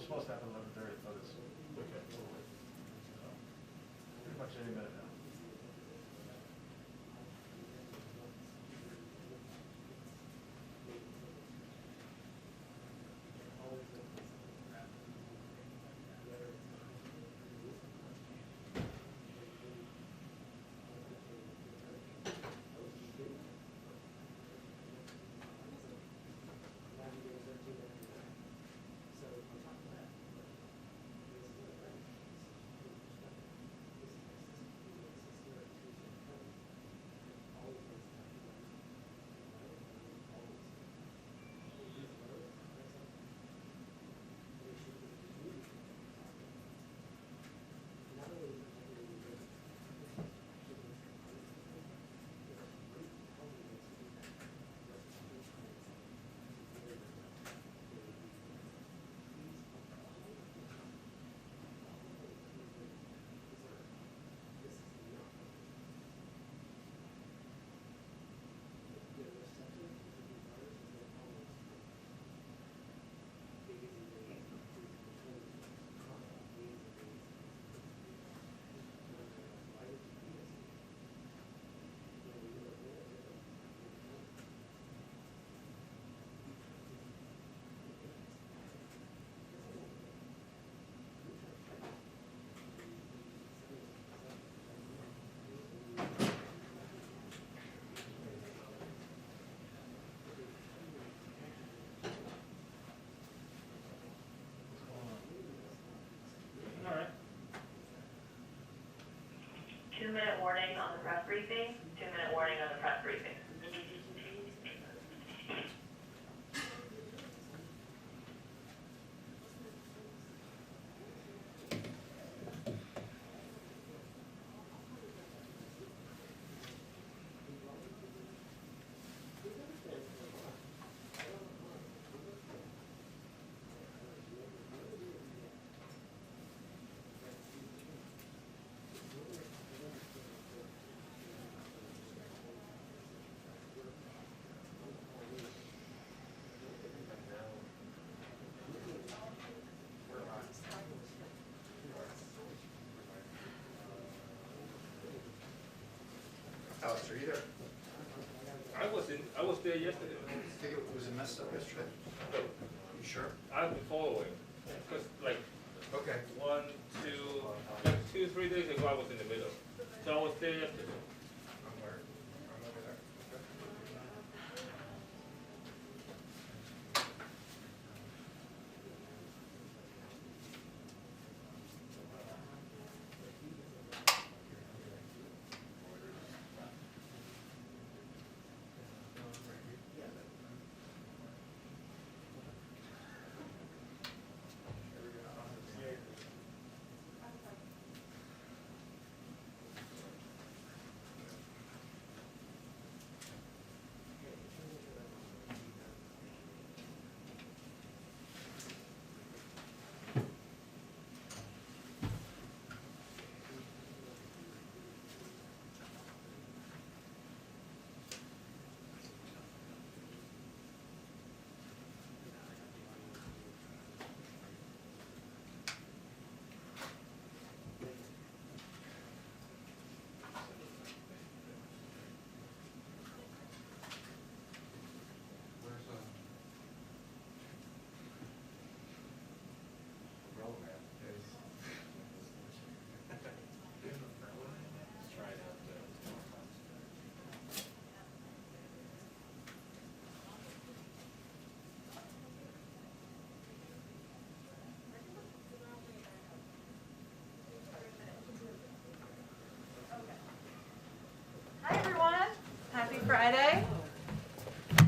supposed to happen 11:30, but it's Okay. pretty much any minute now. All right. 2-minute warning on the press briefing. 2-minute warning on the press briefing. Alex, are you there? I was there yesterday. I think it was messed up yesterday. You sure? I've been following, because like Okay. 1, 2, like 2, 3 days ago I was in the middle. So I was there yesterday. I'm where? I'm over there. Hi, everyone. Happy Friday.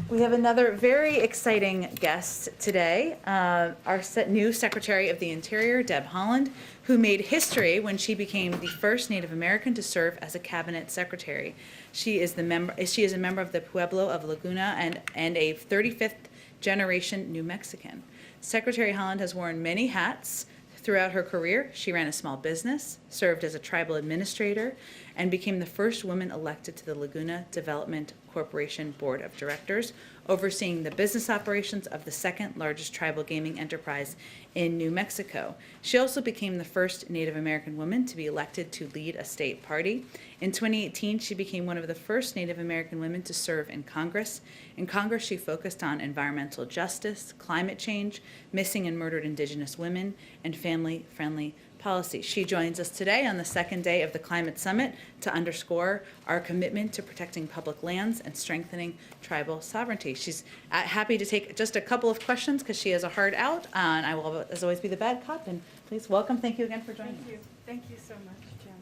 We have another very exciting guest today, our new Secretary of the Interior, Deb Holland, who made history when she became the first Native American to serve as a cabinet secretary. She is a member of the Pueblo of Laguna and a 35th generation New Mexican. Secretary Holland has worn many hats throughout her career. She ran a small business, served as a tribal administrator, and became the first woman elected to the Laguna Development Corporation Board of Directors, overseeing the business operations of the second largest tribal gaming enterprise in New Mexico. She also became the first Native American woman to be elected to lead a state party. In 2018, she became one of the first Native American women to serve in Congress. In Congress, she focused on environmental justice, climate change, missing and murdered Indigenous women, and family-friendly policy. She joins us today on the second day of the Climate Summit to underscore our commitment to protecting public lands and strengthening tribal sovereignty. She's happy to take just a couple of questions because she has a hard out, and I will, as always, be the bad cop. And please welcome. Thank you again for joining us. Thank you. Thank you so much, Jen.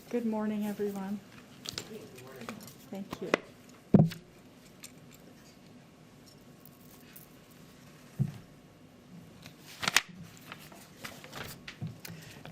Good morning, everyone. Thank you.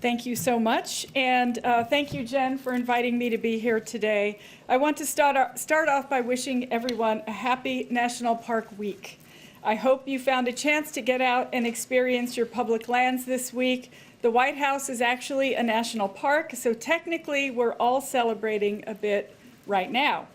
Thank you so much, and thank you, Jen, for inviting me to be here today. I want to start off by wishing everyone a happy National Park Week. I hope you found a chance to get out and experience your public lands this week. The White House is actually a national park, so technically we're all celebrating a bit right now.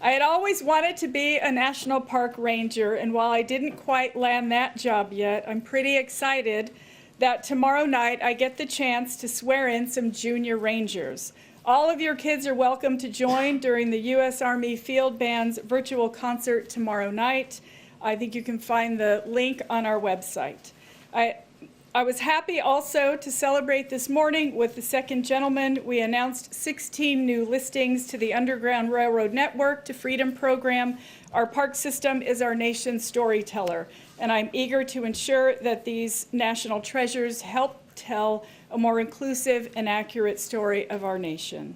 I had always wanted to be a national park ranger, and while I didn't quite land that job yet, I'm pretty excited that tomorrow night I get the chance to swear in some junior rangers. All of your kids are welcome to join during the U.S. Army Field Band's virtual concert tomorrow night. I think you can find the link on our website. I was happy also to celebrate this morning with the second gentleman. We announced 16 new listings to the Underground Railroad Network to Freedom Program. Our park system is our nation's storyteller, and I'm eager to ensure that these national treasures help tell a more inclusive and accurate story of our nation.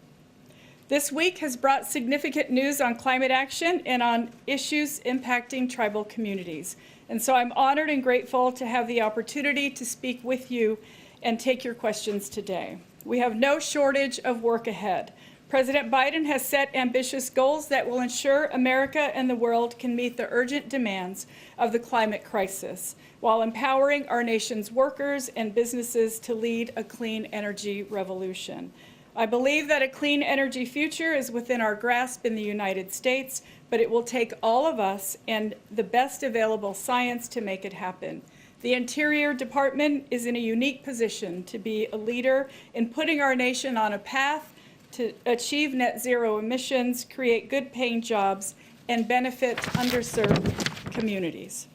This week has brought significant news on climate action and on issues impacting tribal communities. And so I'm honored and grateful to have the opportunity to speak with you and take your questions today. We have no shortage of work ahead. President Biden has set ambitious goals that will ensure America and the world can meet the urgent demands of the climate crisis, while empowering our nation's workers and businesses to lead a clean energy revolution. I believe that a clean energy future is within our grasp in the United States, but it will take all of us and the best available science to make it happen. The Interior Department is in a unique position to be a leader in putting our nation on a path to achieve net zero emissions, create good-paying jobs, and benefit underserved communities.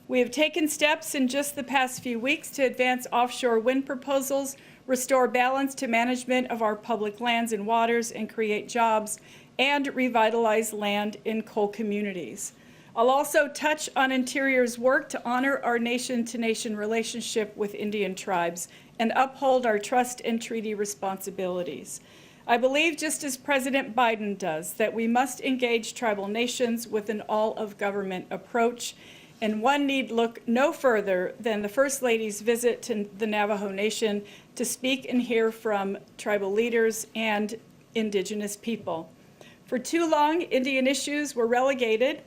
We have taken steps in just the past few weeks to advance offshore wind proposals, restore balance to management of our public lands and waters, and create jobs, and revitalize land in coal communities. I'll also touch on Interior's work to honor our nation-to-nation relationship with Indian tribes and uphold our trust and treaty responsibilities. I believe, just as President Biden does, that we must engage tribal nations with an all-of-government approach, and one need look no further than the First Lady's visit to the Navajo Nation to speak and hear from tribal leaders and Indigenous people. For too long, Indian issues were relegated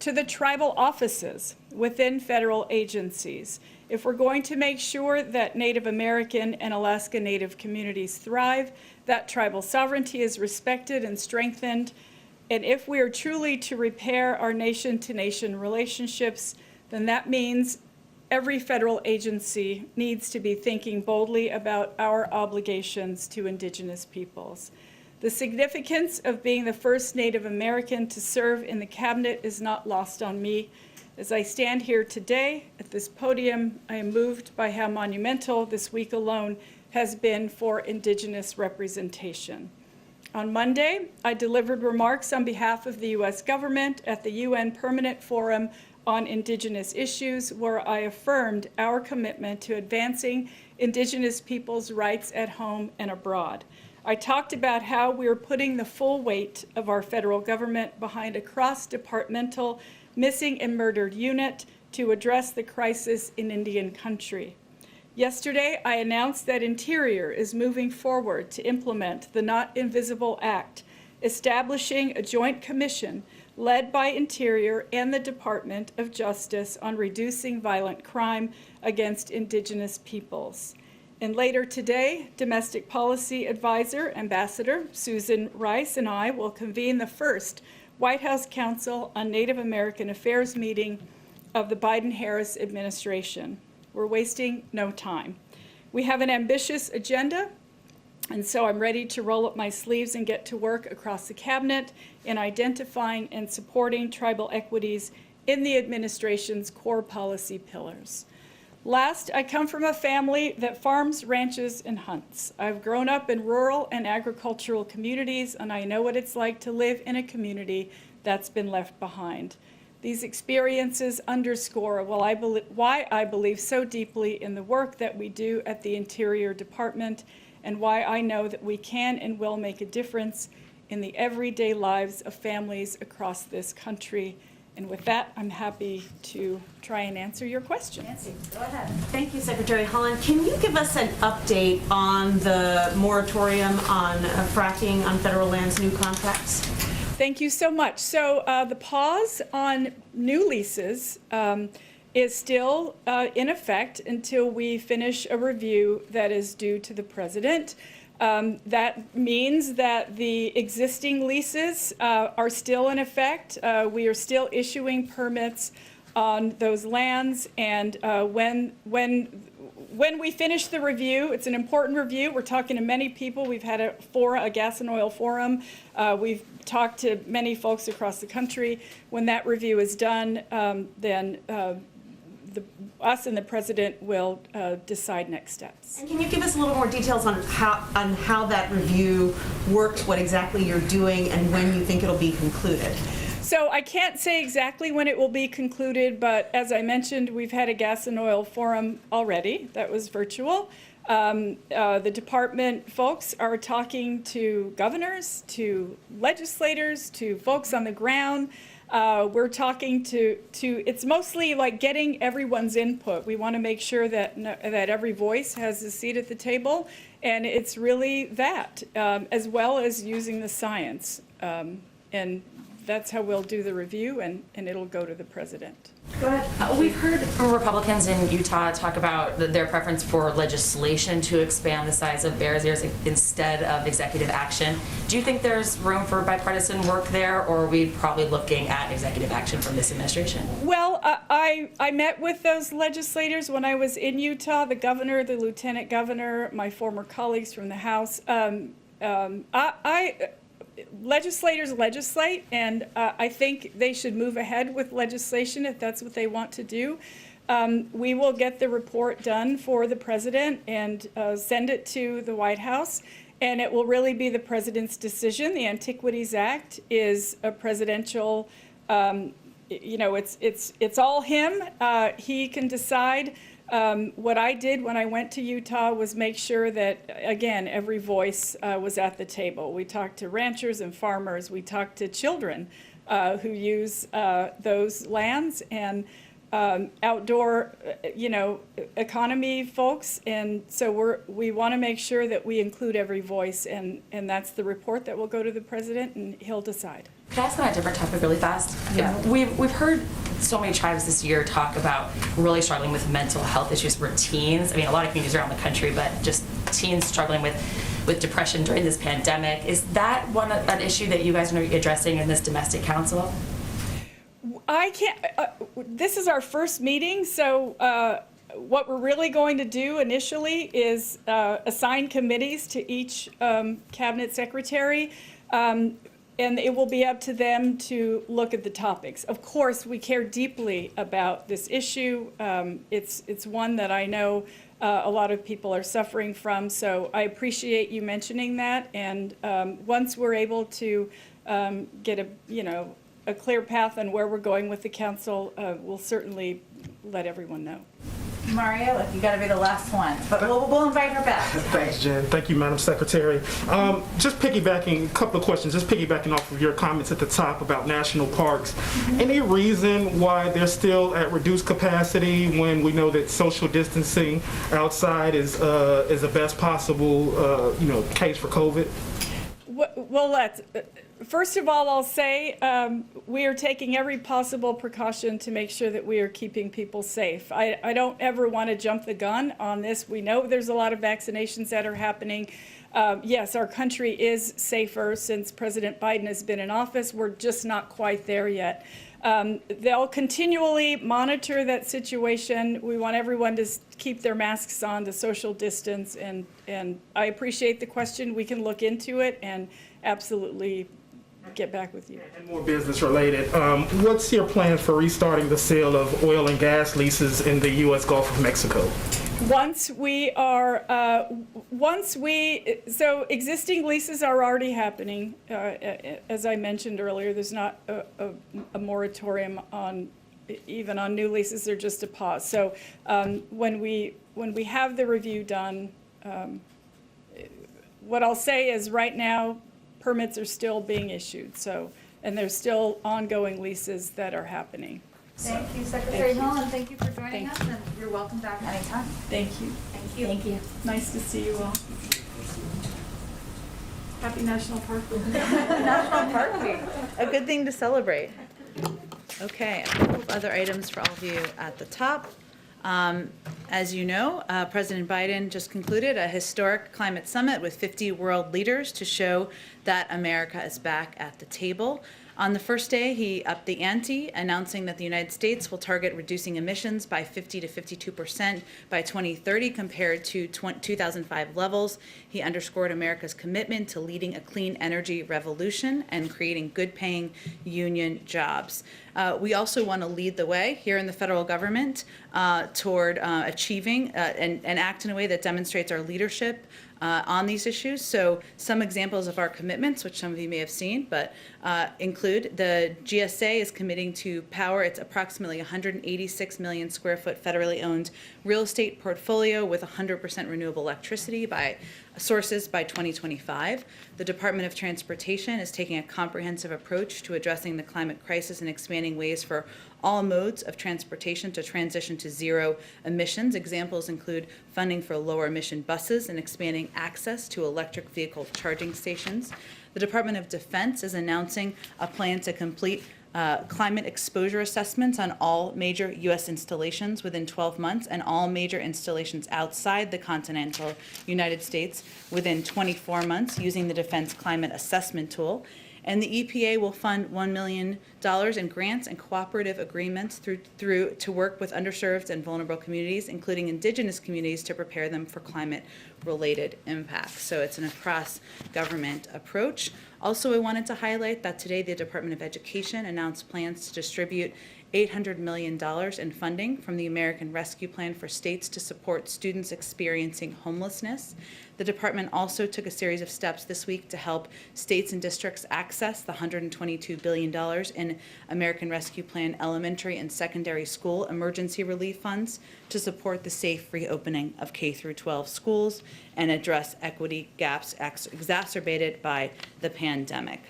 to the tribal offices within federal agencies. If we're going to make sure that Native American and Alaska Native communities thrive, that tribal sovereignty is respected and strengthened, and if we are truly to repair our nation-to-nation relationships, then that means every federal agency needs to be thinking boldly about our obligations to Indigenous peoples. The significance of being the first Native American to serve in the cabinet is not lost on me. As I stand here today at this podium, I am moved by how monumental this week alone has been for Indigenous representation. On Monday, I delivered remarks on behalf of the U.S. government at the UN Permanent Forum on Indigenous Issues, where I affirmed our commitment to advancing Indigenous peoples' rights at home and abroad. I talked about how we are putting the full weight of our federal government behind a cross-departmental missing and murdered unit to address the crisis in Indian country. Yesterday, I announced that Interior is moving forward to implement the Not Invisible Act, establishing a joint commission led by Interior and the Department of Justice on reducing violent crime against Indigenous peoples. And later today, Domestic Policy Advisor, Ambassador Susan Rice, and I will convene the first White House Council on Native American Affairs meeting of the Biden-Harris administration. We're wasting no time. We have an ambitious agenda, and so I'm ready to roll up my sleeves and get to work across the cabinet in identifying and supporting tribal equities in the administration's core policy pillars. Last, I come from a family that farms, ranches, and hunts. I've grown up in rural and agricultural communities, and I know what it's like to live in a community that's been left behind. These experiences underscore why I believe so deeply in the work that we do at the Interior Department, and why I know that we can and will make a difference in the everyday lives of families across this country. And with that, I'm happy to try and answer your question. Nancy, go ahead. Thank you, Secretary Holland. Can you give us an update on the moratorium on fracking on federal lands, new contracts? Thank you so much. So the pause on new leases is still in effect until we finish a review that is due to the president. That means that the existing leases are still in effect. We are still issuing permits on those lands, and when we finish the review, it's an important review. We're talking to many people. We've had a gas and oil forum. We've talked to many folks across the country. When that review is done, then us and the president will decide next steps. And can you give us a little more details on how that review works, what exactly you're doing, and when you think it'll be concluded? So I can't say exactly when it will be concluded, but as I mentioned, we've had a gas and oil forum already that was virtual. The department folks are talking to governors, to legislators, to folks on the ground. We're talking to it's mostly like getting everyone's input. We want to make sure that every voice has a seat at the table, and it's really that, as well as using the science. And that's how we'll do the review, and it'll go to the president. Go ahead. We've heard from Republicans in Utah talk about their preference for legislation to expand the size of barriers instead of executive action. Do you think there's room for bipartisan work there, or are we probably looking at executive action from this administration? Well, I met with those legislators when I was in Utah, the governor, the lieutenant governor, my former colleagues from the House. Legislators legislate, and I think they should move ahead with legislation if that's what they want to do. We will get the report done for the president and send it to the White House, and it will really be the president's decision. The Antiquities Act is a presidential, it's all him. He can decide. What I did when I went to Utah was make sure that, again, every voice was at the table. We talked to ranchers and farmers. We talked to children who use those lands, and outdoor, economy folks. And so we want to make sure that we include every voice, and that's the report that will go to the president, and he'll decide. Can I ask on a different topic really fast? Yeah. We've heard so many tribes this year talk about really struggling with mental health issues for teens. I mean, a lot of communities around the country, but just teens struggling with depression during this pandemic. Is that an issue that you guys are addressing in this domestic council? I can't, this is our first meeting, so what we're really going to do initially is assign committees to each cabinet secretary. And it will be up to them to look at the topics. Of course, we care deeply about this issue. It's one that I know a lot of people are suffering from, so I appreciate you mentioning that. And once we're able to get a clear path on where we're going with the council, we'll certainly let everyone know. Mario, you got to be the last one, but we'll invite her back. Thanks, Jen. Thank you, Madam Secretary. Just piggybacking, a couple of questions, just piggybacking off of your comments at the top about national parks. Any reason why they're still at reduced capacity when we know that social distancing outside is a best possible, case for COVID? Well, first of all, I'll say we are taking every possible precaution to make sure that we are keeping people safe. I don't ever want to jump the gun on this. We know there's a lot of vaccinations that are happening. Yes, our country is safer since President Biden has been in office. We're just not quite there yet. They'll continually monitor that situation. We want everyone to keep their masks on, to social distance, and I appreciate the question. We can look into it and absolutely get back with you. And more business related, what's your plan for restarting the sale of oil and gas leases in the U.S. Gulf of Mexico? So existing leases are already happening. As I mentioned earlier, there's not a moratorium even on new leases, they're just a pause. So when we have the review done, what I'll say is right now, permits are still being issued. And there's still ongoing leases that are happening. Thank you, Secretary Holland. Thank you for joining us, and you're welcome back anytime. Thank you. Thank you. Thank you. Nice to see you all. Happy National Park Week. National Park Week, a good thing to celebrate. Okay, a couple of other items for all of you at the top. As you know, President Biden just concluded a historic climate summit with 50 world leaders to show that America is back at the table. On the first day, he upped the ante, announcing that the United States will target reducing emissions by 50 to 52% by 2030 compared to 2005 levels. He underscored America's commitment to leading a clean energy revolution and creating good-paying union jobs. We also want to lead the way here in the federal government toward achieving and act in a way that demonstrates our leadership on these issues. So some examples of our commitments, which some of you may have seen, but include the GSA is committing to power its approximately 186 million square foot federally owned real estate portfolio with 100% renewable electricity by sources by 2025. The Department of Transportation is taking a comprehensive approach to addressing the climate crisis and expanding ways for all modes of transportation to transition to zero emissions. Examples include funding for lower emission buses and expanding access to electric vehicle charging stations. The Department of Defense is announcing a plan to complete climate exposure assessments on all major U.S. installations within 12 months and all major installations outside the continental United States within 24 months using the Defense Climate Assessment Tool. And the EPA will fund $1 million in grants and cooperative agreements through to work with underserved and vulnerable communities, including indigenous communities, to prepare them for climate-related impacts. So it's an across-government approach. Also, I wanted to highlight that today the Department of Education announced plans to distribute $800 million in funding from the American Rescue Plan for states to support students experiencing homelessness. The department also took a series of steps this week to help states and districts access the $122 billion in American Rescue Plan elementary and secondary school emergency relief funds to support the safe reopening of K-12 schools and address equity gaps exacerbated by the pandemic.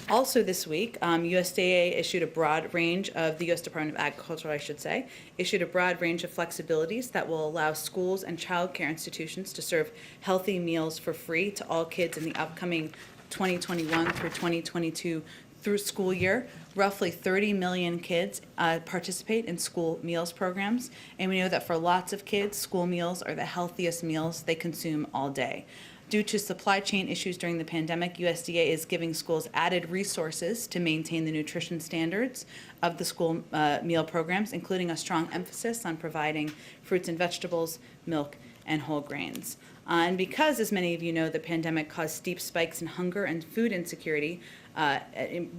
Also this week, USDA issued a broad range of, the U.S. Department of Agriculture, I should say, issued a broad range of flexibilities that will allow schools and child care institutions to serve healthy meals for free to all kids in the upcoming 2021 through 2022 through school year. Roughly 30 million kids participate in school meals programs, and we know that for lots of kids, school meals are the healthiest meals they consume all day. Due to supply chain issues during the pandemic, USDA is giving schools added resources to maintain the nutrition standards of the school meal programs, including a strong emphasis on providing fruits and vegetables, milk, and whole grains. And because, as many of you know, the pandemic caused steep spikes in hunger and food insecurity,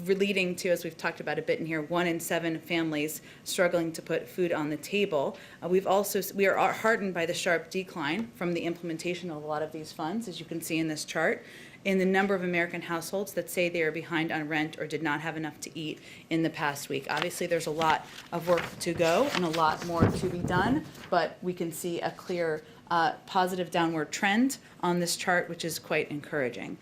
leading to, as we've talked about a bit in here, 1 in 7 families struggling to put food on the table. We are heartened by the sharp decline from the implementation of a lot of these funds, as you can see in this chart, in the number of American households that say they are behind on rent or did not have enough to eat in the past week. Obviously, there's a lot of work to go and a lot more to be done, but we can see a clear positive downward trend on this chart, which is quite encouraging.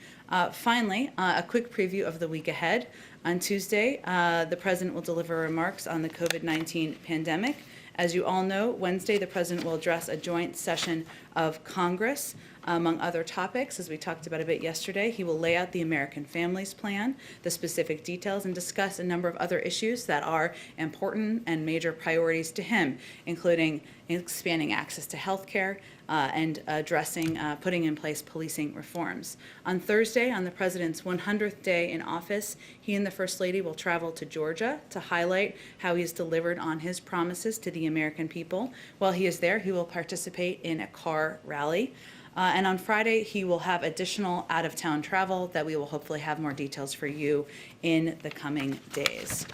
Finally, a quick preview of the week ahead. On Tuesday, the President will deliver remarks on the COVID-19 pandemic. As you all know, Wednesday, the President will address a joint session of Congress Among other topics, as we talked about a bit yesterday, he will lay out the American Families Plan, the specific details, and discuss a number of other issues that are important and major priorities to him, including expanding access to health care and addressing, putting in place policing reforms. On Thursday, on the President's 100th day in office, he and the First Lady will travel to Georgia to highlight how he has delivered on his promises to the American people. While he is there, he will participate in a car rally. And on Friday, he will have additional out-of-town travel that we will hopefully have more details for you in the coming days.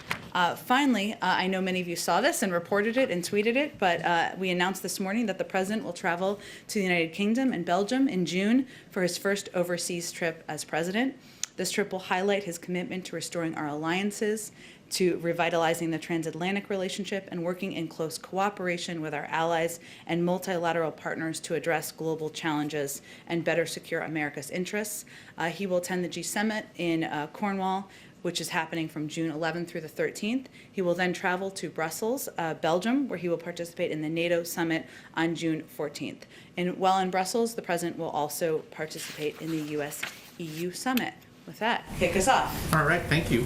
Finally, I know many of you saw this and reported it and tweeted it, but we announced this morning that the President will travel to the United Kingdom and Belgium in June for his first overseas trip as President. This trip will highlight his commitment to restoring our alliances, to revitalizing the transatlantic relationship, and working in close cooperation with our allies and multilateral partners to address global challenges and better secure America's interests. He will attend the G7 in Cornwall, which is happening from June 11th through the 13th. He will then travel to Brussels, Belgium, where he will participate in the NATO summit on June 14th. And while in Brussels, the President will also participate in the US-EU summit. With that, kick us off. All right, thank you.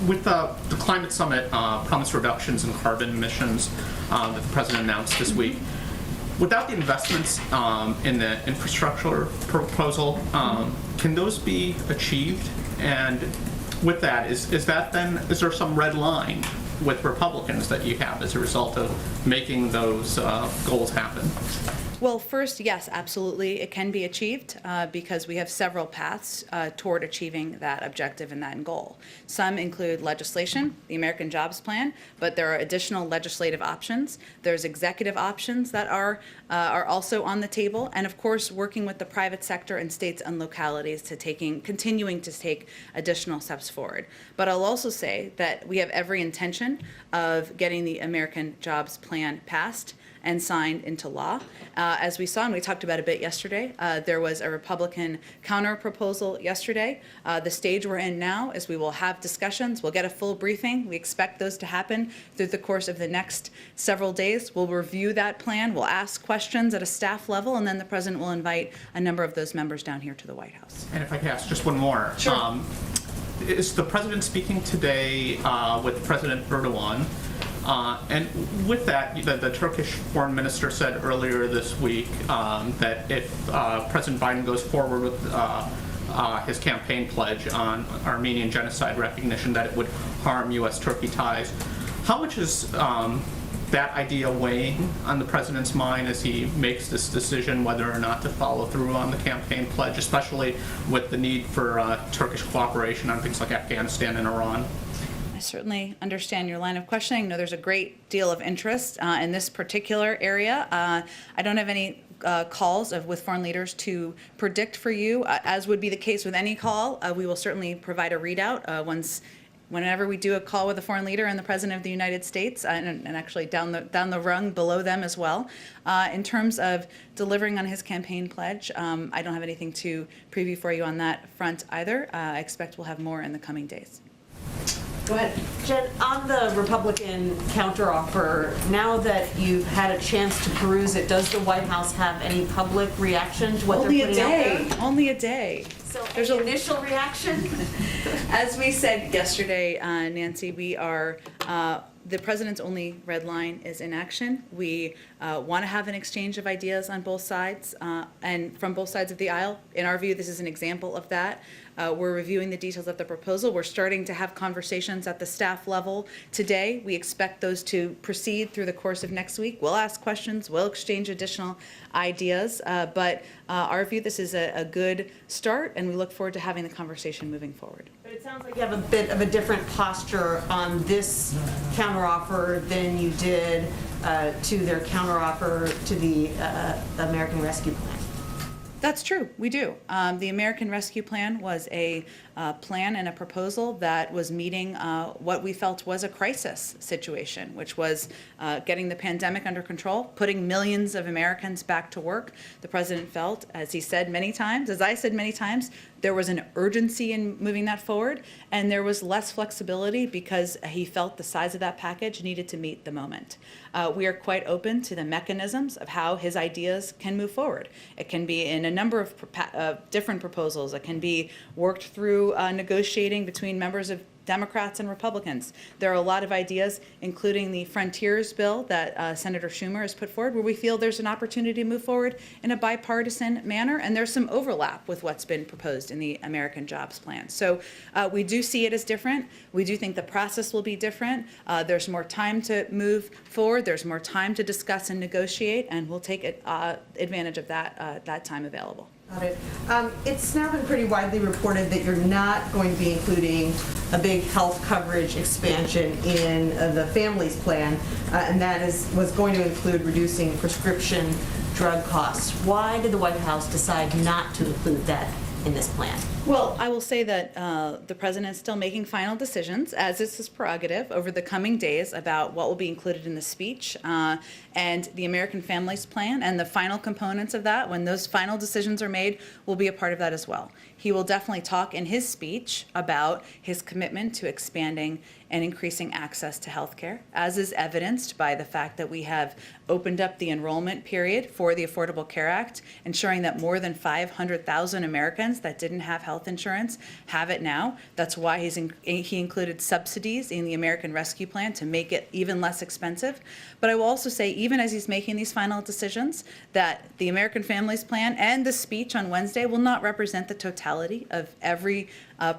With the climate summit promised reductions in carbon emissions that the President announced this week, without the investments in the infrastructure proposal, can those be achieved? And with that, is there some red line with Republicans that you have as a result of making those goals happen? Well, first, yes, absolutely, it can be achieved because we have several paths toward achieving that objective and that goal. Some include legislation, the American Jobs Plan, but there are additional legislative options. There's executive options that are also on the table, and of course, working with the private sector and states and localities to continuing to take additional steps forward. But I'll also say that we have every intention of getting the American Jobs Plan passed and signed into law. As we saw, and we talked about a bit yesterday, there was a Republican counter proposal yesterday. The stage we're in now is we will have discussions. We'll get a full briefing. We expect those to happen through the course of the next several days. We'll review that plan. We'll ask questions at a staff level, and then the President will invite a number of those members down here to the White House. And if I could ask just one more. Sure. Is the President speaking today with President Erdogan? And with that, the Turkish foreign minister said earlier this week that if President Biden goes forward with his campaign pledge on Armenian genocide recognition, that it would harm U.S.-Turkey ties. How much is that idea weighing on the President's mind as he makes this decision whether or not to follow through on the campaign pledge, especially with the need for Turkish cooperation on things like Afghanistan and Iran? I certainly understand your line of questioning. I know there's a great deal of interest in this particular area. I don't have any calls with foreign leaders to predict for you. As would be the case with any call, we will certainly provide a readout whenever we do a call with a foreign leader and the President of the United States, and actually down the rung below them as well. In terms of delivering on his campaign pledge, I don't have anything to preview for you on that front either. I expect we'll have more in the coming days. Go ahead. Jen, on the Republican counteroffer, now that you've had a chance to peruse it, does the White House have any public reaction to what they're putting out there? Only a day. So there's an initial reaction? As we said yesterday, Nancy, we are, the President's only red line is inaction. We want to have an exchange of ideas on both sides and from both sides of the aisle. In our view, this is an example of that. We're reviewing the details of the proposal. We're starting to have conversations at the staff level today. We expect those to proceed through the course of next week. We'll ask questions. We'll exchange additional ideas. But our view, this is a good start, and we look forward to having the conversation moving forward. But it sounds like you have a bit of a different posture on this counteroffer than you did to their counteroffer to the American Rescue Plan. That's true. We do. The American Rescue Plan was a plan and a proposal that was meeting what we felt was a crisis situation, which was getting the pandemic under control, putting millions of Americans back to work. The president felt, as he said many times, as I said many times, there was an urgency in moving that forward, and there was less flexibility because he felt the size of that package needed to meet the moment. We are quite open to the mechanisms of how his ideas can move forward. It can be in a number of different proposals. It can be worked through negotiating between members of Democrats and Republicans. There are a lot of ideas, including the Frontiers bill that Senator Schumer has put forward, where we feel there's an opportunity to move forward in a bipartisan manner, and there's some overlap with what's been proposed in the American Jobs Plan. So we do see it as different. We do think the process will be different. There's more time to move forward. There's more time to discuss and negotiate, and we'll take advantage of that time available. Got it. It's now been pretty widely reported that you're not going to be including a big health coverage expansion in the Families Plan, and that was going to include reducing prescription drug costs. Why did the White House decide not to include that in this plan? Well, I will say that the president is still making final decisions, as is his prerogative, over the coming days about what will be included in the speech and the American Families Plan, and the final components of that, when those final decisions are made, will be a part of that as well. He will definitely talk in his speech about his commitment to expanding and increasing access to health care, as is evidenced by the fact that we have opened up the enrollment period for the Affordable Care Act, ensuring that more than 500,000 Americans that didn't have health insurance have it now. That's why he included subsidies in the American Rescue Plan to make it even less expensive. But I will also say, even as he's making these final decisions, that the American Families Plan and the speech on Wednesday will not represent the totality of every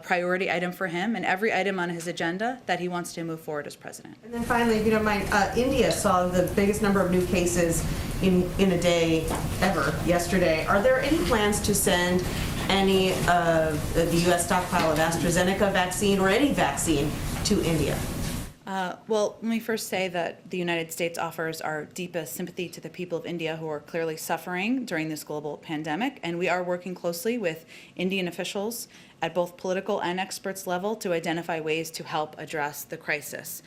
priority item for him and every item on his agenda that he wants to move forward as president. And then finally, if you don't mind, India saw the biggest number of new cases in a day ever yesterday. Are there any plans to send any of the U.S. stockpile of AstraZeneca vaccine or any vaccine to India? Well, let me first say that the United States offers our deepest sympathy to the people of India who are clearly suffering during this global pandemic, and we are working closely with Indian officials at both political and experts level to identify ways to help address the crisis.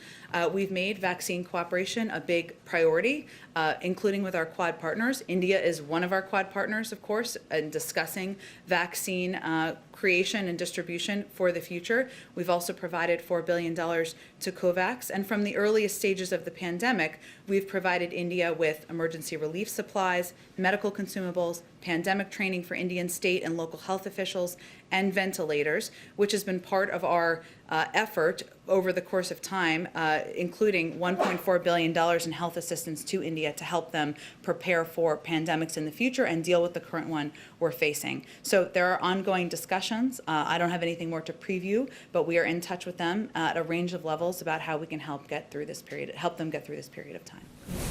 We've made vaccine cooperation a big priority, including with our Quad partners. India is one of our Quad partners, of course, in discussing vaccine creation and distribution for the future. We've also provided $4 billion to COVAX, and from the earliest stages of the pandemic, we've provided India with emergency relief supplies, medical consumables, pandemic training for Indian state and local health officials, and ventilators, which has been part of our effort over the course of time, including $1.4 billion in health assistance to India to help them prepare for pandemics in the future and deal with the current one we're facing. So there are ongoing discussions. I don't have anything more to preview, but we are in touch with them at a range of levels about how we can help them get through this period of time.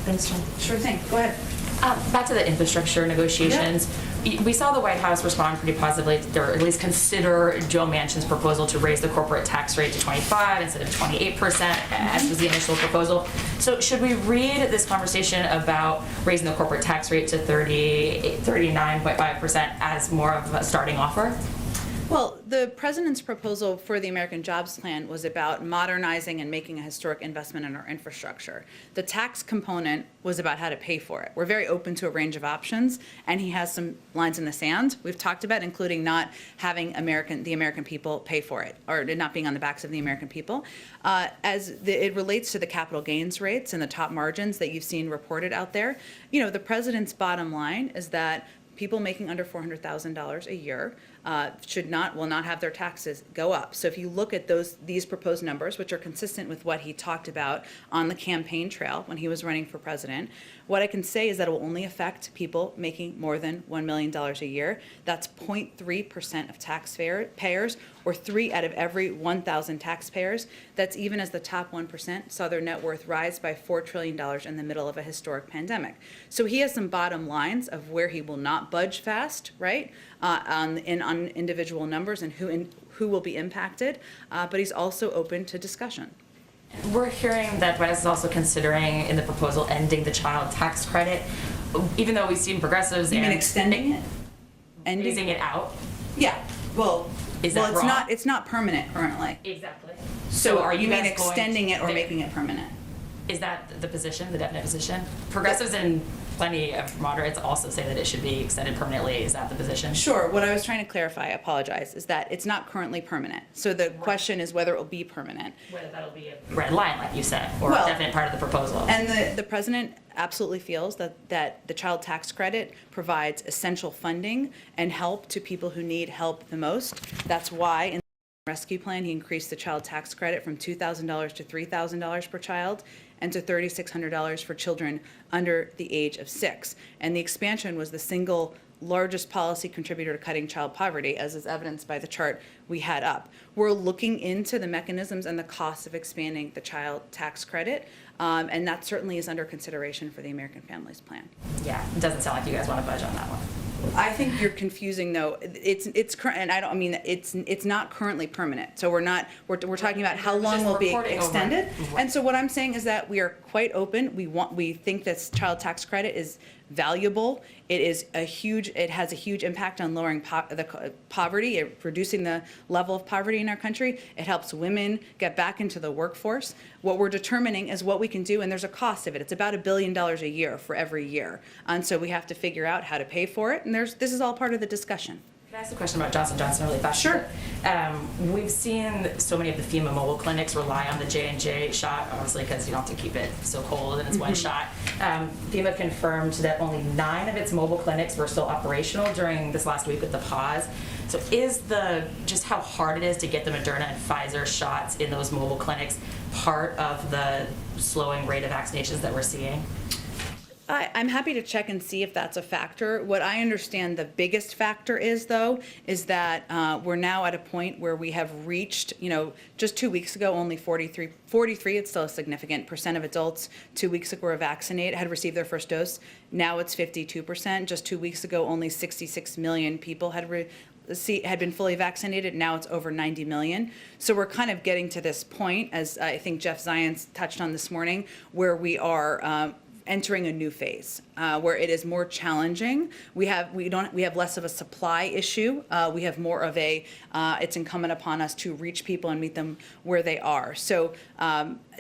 Thanks, Jen. Sure thing. Go ahead. Back to the infrastructure negotiations. We saw the White House respond pretty positively, or at least consider Joe Manchin's proposal to raise the corporate tax rate to 25% instead of 28%, as was the initial proposal. So should we read this conversation about raising the corporate tax rate to 39.5% as more of a starting offer? Well, the president's proposal for the American Jobs Plan was about modernizing and making a historic investment in our infrastructure. The tax component was about how to pay for it. We're very open to a range of options, and he has some lines in the sand we've talked about, including not having the American people pay for it, or it not being on the backs of the American people. It relates to the capital gains rates and the top margins that you've seen reported out there. You know, the president's bottom line is that people making under $400,000 a year will not have their taxes go up. So if you look at these proposed numbers, which are consistent with what he talked about on the campaign trail when he was running for president, what I can say is that it will only affect people making more than $1 million a year. That's 0.3% of taxpayers, or 3 out of every 1,000 taxpayers. That's even as the top 1% saw their net worth rise by $4 trillion in the middle of a historic pandemic. So he has some bottom lines of where he will not budge fast, right, on individual numbers and who will be impacted, but he's also open to discussion. We're hearing that White House is also considering in the proposal ending the child tax credit, even though we've seen progressives You mean extending it? phasing it out. Yeah. Well, Is that it's wrong? it's not permanent currently. Exactly. So are you mean guys going extending to- it or making it permanent? Is that the position, the definite position? Progressives and plenty of moderates also say that it should be extended permanently. Is that the position? Sure. What I was trying to clarify, I apologize, is that it's not currently permanent. So the question is whether it will be permanent. Whether that'll be a red line, like you said, or Well, a definite part of the proposal. And the president absolutely feels that the child tax credit provides essential funding and help to people who need help the most. That's why in the rescue plan, he increased the child tax credit from $2,000 to $3,000 per child and to $3,600 for children under the age of 6. And the expansion was the single largest policy contributor to cutting child poverty, as is evidenced by the chart we had up. We're looking into the mechanisms and the costs of expanding the child tax credit, and that certainly is under consideration for the American Families Plan. Yeah, it doesn't sound like you guys want to budge on that one. I think you're confusing though. It's current, and I don't mean it's not currently permanent. So we're talking about how long will be extended. And so what I'm saying is that we are quite open. We think this child tax credit is valuable. It has a huge impact on lowering poverty, reducing the level of poverty in our country. It helps women get back into the workforce. What we're determining is what we can do, and there's a cost of it. It's about $1 billion a year for every year. And so we have to figure out how to pay for it, and this is all part of the discussion. Can I ask a question about Johnson & Johnson really fast? Sure. We've seen so many of the FEMA mobile clinics rely on the J&J shot, obviously because you don't have to keep it so cold and it's one shot. FEMA confirmed that only 9 of its mobile clinics were still operational during this last week with the pause. So is just how hard it is to get the Moderna and Pfizer shots in those mobile clinics part of the slowing rate of vaccinations that we're seeing? I'm happy to check and see if that's a factor. What I understand the biggest factor is, though, is that we're now at a point where we have reached, just 2 weeks ago, only 43, it's still a significant percent of adults 2 weeks ago were vaccinated, had received their first dose. Now it's 52%. Just 2 weeks ago, only 66 million people had been fully vaccinated. Now it's over 90 million. So we're kind of getting to this point, as I think Jeff Zients touched on this morning, where we are entering a new phase where it is more challenging. We have less of a supply issue. We have more of it's incumbent upon us to reach people and meet them where they are. So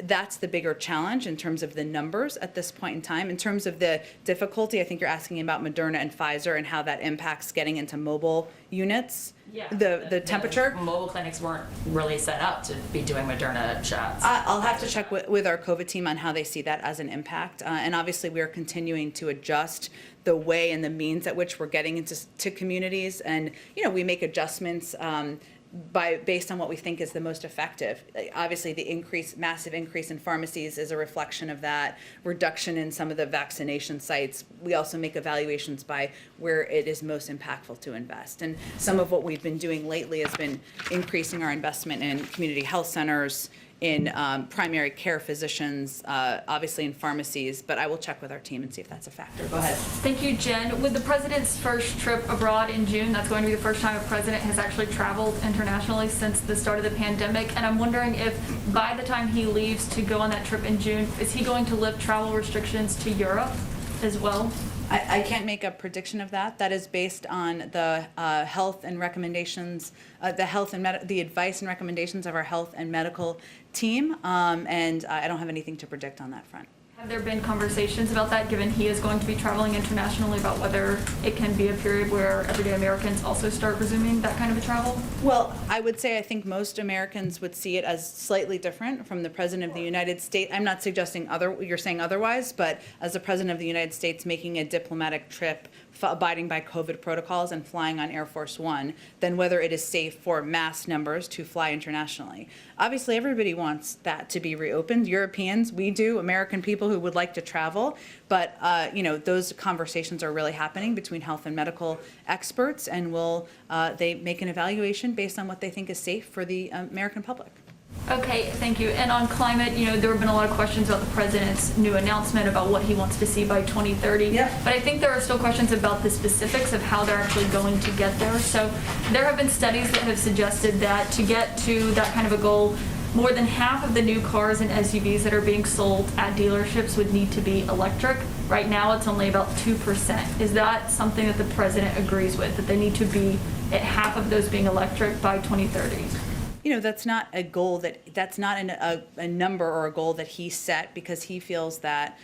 that's the bigger challenge in terms of the numbers at this point in time. In terms of the difficulty, I think you're asking about Moderna and Pfizer and how that impacts getting into mobile units. Yeah. The temperature. Mobile clinics weren't really set up to be doing Moderna shots. I'll have to check with our COVID team on how they see that as an impact. And obviously, we are continuing to adjust the way and the means at which we're getting into communities. And, we make adjustments based on what we think is the most effective. Obviously, the massive increase in pharmacies is a reflection of that. Reduction in some of the vaccination sites. We also make evaluations by where it is most impactful to invest. And some of what we've been doing lately has been increasing our investment in community health centers, in primary care physicians, obviously in pharmacies, but I will check with our team and see if that's a factor. Go ahead. Thank you, Jen. With the president's first trip abroad in June, that's going to be the first time a president has actually traveled internationally since the start of the pandemic. And I'm wondering if by the time he leaves to go on that trip in June, is he going to lift travel restrictions to Europe as well? I can't make a prediction of that. That is based on the health and recommendations, the advice and recommendations of our health and medical team, and I don't have anything to predict on that front. Have there been conversations about that, given he is going to be traveling internationally, about whether it can be a period where everyday Americans also start resuming that kind of a travel? Well, I would say I think most Americans would see it as slightly different from the President of the United States. I'm not suggesting you're saying otherwise, but as the President of the United States making a diplomatic trip, abiding by COVID protocols and flying on Air Force One, than whether it is safe for mass numbers to fly internationally. Obviously, everybody wants that to be reopened. Europeans, we do, American people who would like to travel, but those conversations are really happening between health and medical experts, and they make an evaluation based on what they think is safe for the American public. Okay, thank you. And on climate, there have been a lot of questions about the president's new announcement about what he wants to see by 2030. Yeah. But I think there are still questions about the specifics of how they're actually going to get there. So there have been studies that have suggested that to get to that kind of a goal, more than half of the new cars and SUVs that are being sold at dealerships would need to be electric. Right now, it's only about 2%. Is that something that the president agrees with, that they need to be at half of those being electric by 2030? You know, that's not a goal that's not a number or a goal that he set, because he feels that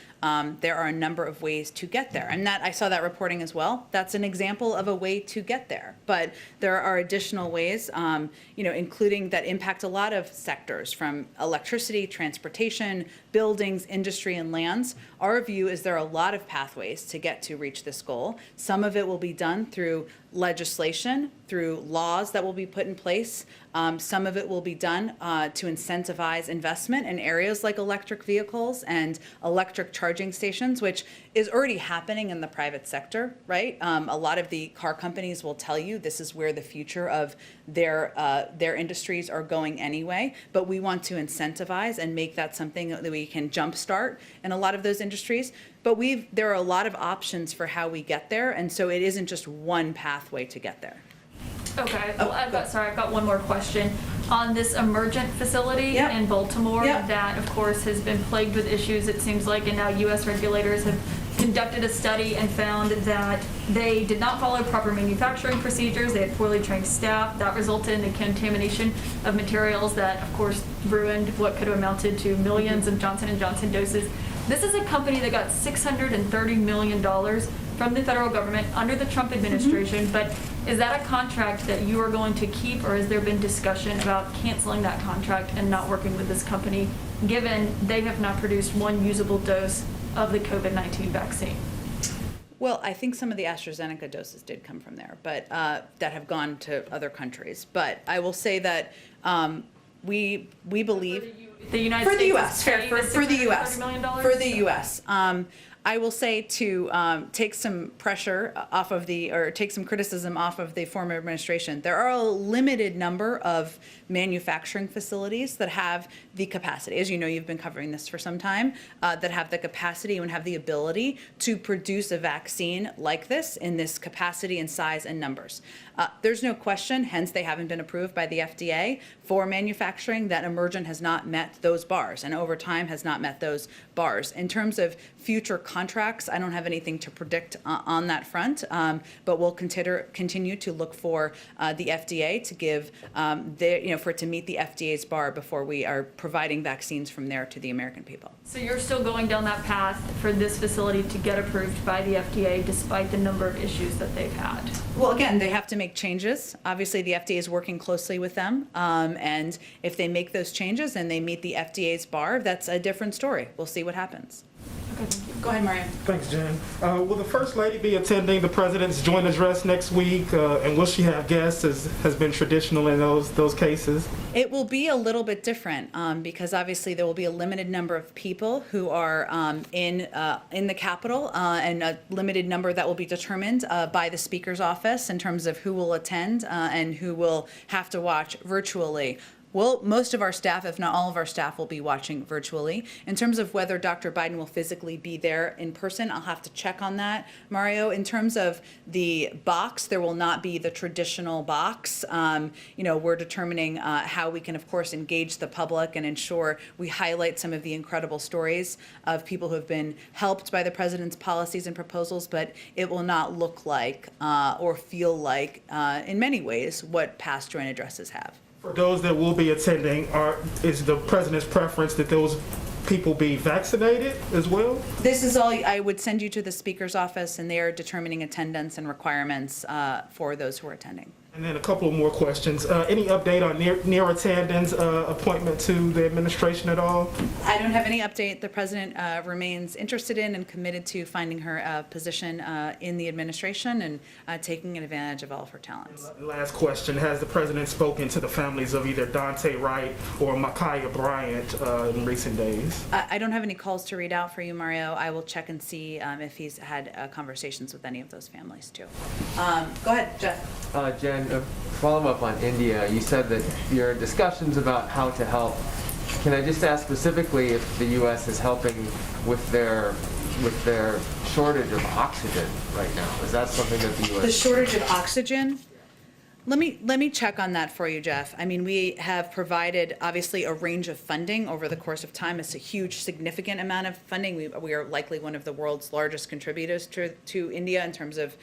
there are a number of ways to get there. And that, I saw that reporting as well. That's an example of a way to get there. But there are additional ways, you know, including that impact a lot of sectors, from electricity, transportation, buildings, industry, and lands. Our view is there are a lot of pathways to get to reach this goal. Some of it will be done through legislation, through laws that will be put in place. Some of it will be done to incentivize investment in areas like electric vehicles and electric charging stations, which is already happening in the private sector, right? A lot of the car companies will tell you this is where the future of their industries are going anyway, but we want to incentivize and make that something that we can jumpstart in a lot of those industries. But there are a lot of options for how we get there, and so it isn't just one pathway to get there. Okay, well, I've got one more question. On this emergent facility in Baltimore that, of course, has been plagued with issues, it seems like, and now U.S. regulators have conducted a study and found that they did not follow proper manufacturing procedures. They had poorly trained staff. That resulted in the contamination of materials that, of course, ruined what could have amounted to millions of Johnson & Johnson doses. This is a company that got $630 million from the federal government under the Trump administration, but is that a contract that you are going to keep, or has there been discussion about canceling that contract and not working with this company, given they have not produced one usable dose of the COVID-19 vaccine? Well, I think some of the AstraZeneca doses did come from there, but that have gone to other countries. But I will say that we believe the United States for the U.S. For the U.S. $630 million? For the U.S. I will say to take some pressure off of take some criticism off of the former administration. There are a limited number of manufacturing facilities that have the capacity, as you know, you've been covering this for some time, that have the capacity and have the ability to produce a vaccine like this in this capacity and size and numbers. There's no question, hence they haven't been approved by the FDA for manufacturing, that Emergent has not met those bars and over time has not met those bars. In terms of future contracts, I don't have anything to predict on that front, but we'll continue to look for the FDA to give, for it to meet the FDA's bar before we are providing vaccines from there to the American people. So you're still going down that path for this facility to get approved by the FDA despite the number of issues that they've had? Well, again, they have to make changes. Obviously, the FDA is working closely with them, and if they make those changes and they meet the FDA's bar, that's a different story. We'll see what happens. Okay, thank you. Go ahead, Mario. Thanks, Jen. Will the First Lady be attending the President's joint address next week, and will she have guests, as has been traditional in those cases? It will be a little bit different because obviously there will be a limited number of people who are in the Capitol, and a limited number that will be determined by the Speaker's office in terms of who will attend and who will have to watch virtually. Well, most of our staff, if not all of our staff, will be watching virtually. In terms of whether Dr. Biden will physically be there in person, I'll have to check on that, Mario. In terms of the box, there will not be the traditional box. We're determining how we can, of course, engage the public and ensure we highlight some of the incredible stories of people who have been helped by the president's policies and proposals, but it will not look like or feel like, in many ways, what past joint addresses have. For those that will be attending, is the President's preference that those people be vaccinated as well? This is all, I would send you to the Speaker's office, and they are determining attendance and requirements for those who are attending. And then a couple more questions. Any update on Neera Tanden's appointment to the administration at all? I don't have any update. The President remains interested in and committed to finding her a position in the administration and taking advantage of all of her talents. Last question. Has the President spoken to the families of either Dante Wright or Ma'Khia Bryant in recent days? I don't have any calls to read out for you, Mario. I will check and see if he's had conversations with any of those families, too. Go ahead, Jeff. Jen, follow up on India. You said that your discussions about how to help. Can I just ask specifically if the U.S. is helping with their shortage of oxygen right now? Is that something that the U.S. The shortage of oxygen? Let me check on that for you, Jeff. I mean, we have provided, obviously, a range of funding over the course of time. It's a huge, significant amount of funding. We are likely one of the world's largest contributors to India in terms of,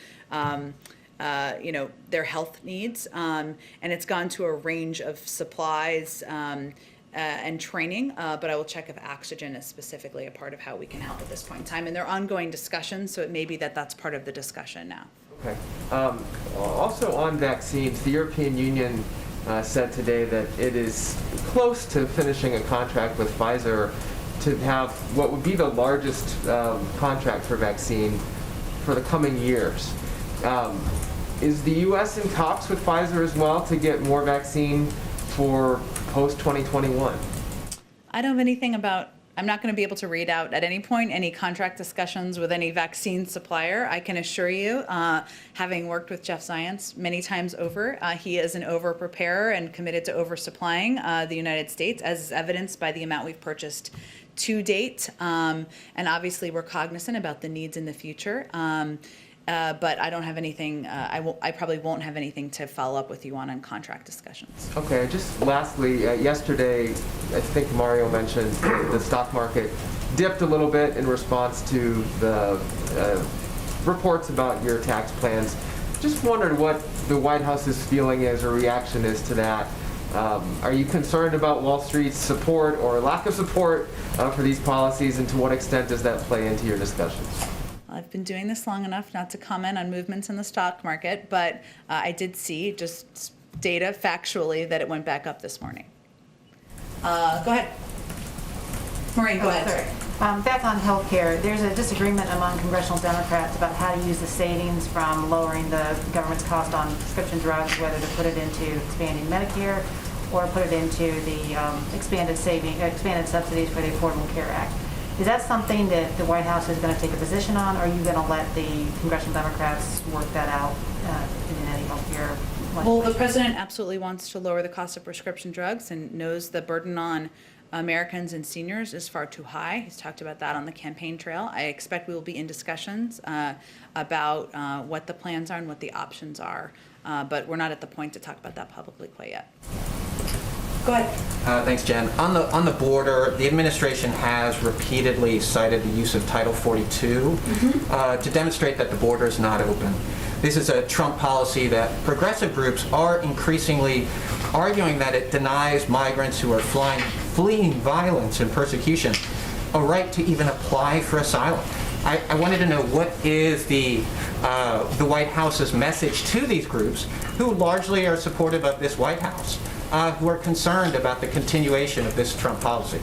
their health needs. And it's gone to a range of supplies and training, but I will check if oxygen is specifically a part of how we can help at this point in time. And they're ongoing discussions, so it may be that that's part of the discussion now. Okay. Also on vaccines, the European Union said today that it is close to finishing a contract with Pfizer to have what would be the largest contract for vaccine for the coming years. Is the U.S. in talks with Pfizer as well to get more vaccine for post-2021? I don't have anything about, I'm not going to be able to read out at any point any contract discussions with any vaccine supplier. I can assure you, having worked with Jeff Zients many times over, he is an over-preparer and committed to over-supplying the United States, as is evidenced by the amount we've purchased to date. And obviously, we're cognizant about the needs in the future. But I don't have anything, I probably won't have anything to follow up with you on contract discussions. Okay, just lastly, yesterday, I think Mario mentioned the stock market dipped a little bit in response to the reports about your tax plans. Just wondered what the White House's feeling is or reaction is to that. Are you concerned about Wall Street's support or lack of support for these policies, and to what extent does that play into your discussions? I've been doing this long enough not to comment on movements in the stock market, but I did see just data factually that it went back up this morning. Go ahead. Maureen, go ahead. Back on healthcare, there's a disagreement among congressional Democrats about how to use the savings from lowering the government's cost on prescription drugs, whether to put it into expanding Medicare or put it into the expanded subsidies for the Affordable Care Act. Is that something that the White House is going to take a position on, or are you going to let the congressional Democrats work that out in any healthcare legislation? Well, the president absolutely wants to lower the cost of prescription drugs and knows the burden on Americans and seniors is far too high. He's talked about that on the campaign trail. I expect we will be in discussions about what the plans are and what the options are, but we're not at the point to talk about that publicly quite yet. Go ahead. Thanks, Jen. On the border, the administration has repeatedly cited the use of Title 42 to demonstrate that the border is not open. This is a Trump policy that progressive groups are increasingly arguing that it denies migrants who are fleeing violence and persecution a right to even apply for asylum. I wanted to know, what is the White House's message to these groups who largely are supportive of this White House, who are concerned about the continuation of this Trump policy?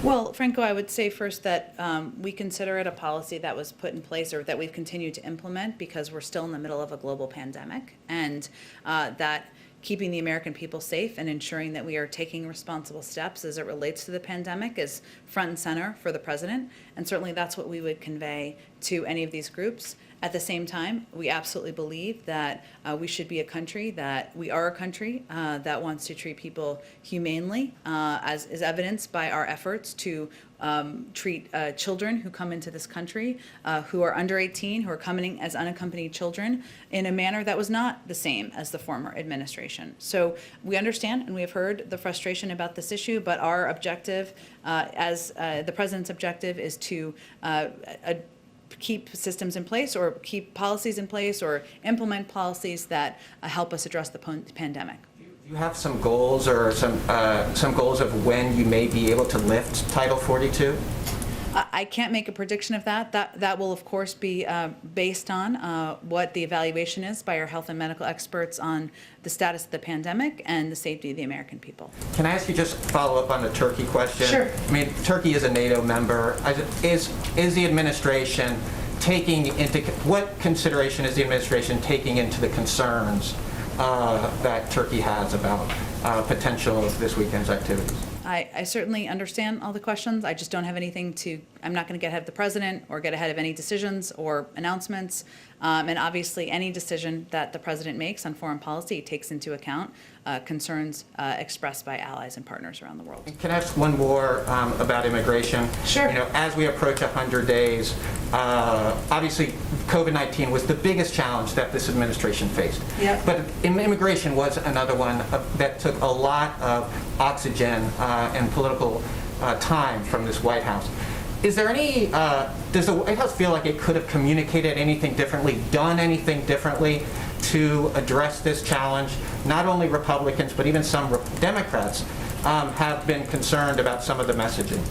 Well, Franco, I would say first that we consider it a policy that was put in place or that we've continued to implement because we're still in the middle of a global pandemic, and that keeping the American people safe and ensuring that we are taking responsible steps as it relates to the pandemic is front and center for the president, and certainly that's what we would convey to any of these groups. At the same time, we absolutely believe that we should be a country that wants to treat people humanely, as is evidenced by our efforts to treat children who come into this country, who are under 18, who are coming as unaccompanied children, in a manner that was not the same as the former administration. So we understand and we have heard the frustration about this issue, but our objective, as the president's objective, is to keep systems in place or keep policies in place or implement policies that help us address the pandemic. Do you have some goals or some goals of when you may be able to lift Title 42? I can't make a prediction of that. That will, of course, be based on what the evaluation is by our health and medical experts on the status of the pandemic and the safety of the American people. Can I ask you just follow up on the Turkey question? Sure. I mean, Turkey is a NATO member. Is the administration taking into, what consideration is the administration taking into the concerns that Turkey has about potential of this weekend's activities? I certainly understand all the questions. I just don't have anything I'm not going to get ahead of the president or get ahead of any decisions or announcements. And obviously, any decision that the president makes on foreign policy takes into account concerns expressed by allies and partners around the world. Can I ask one more about immigration? Sure. You know, as we approach 100 days, obviously COVID-19 was the biggest challenge that this administration faced. Yep. But immigration was another one that took a lot of oxygen and political time from this White House. Is there any, does the White House feel like it could have communicated anything differently, done anything differently to address this challenge? Not only Republicans, but even some Democrats have been concerned about some of the messaging.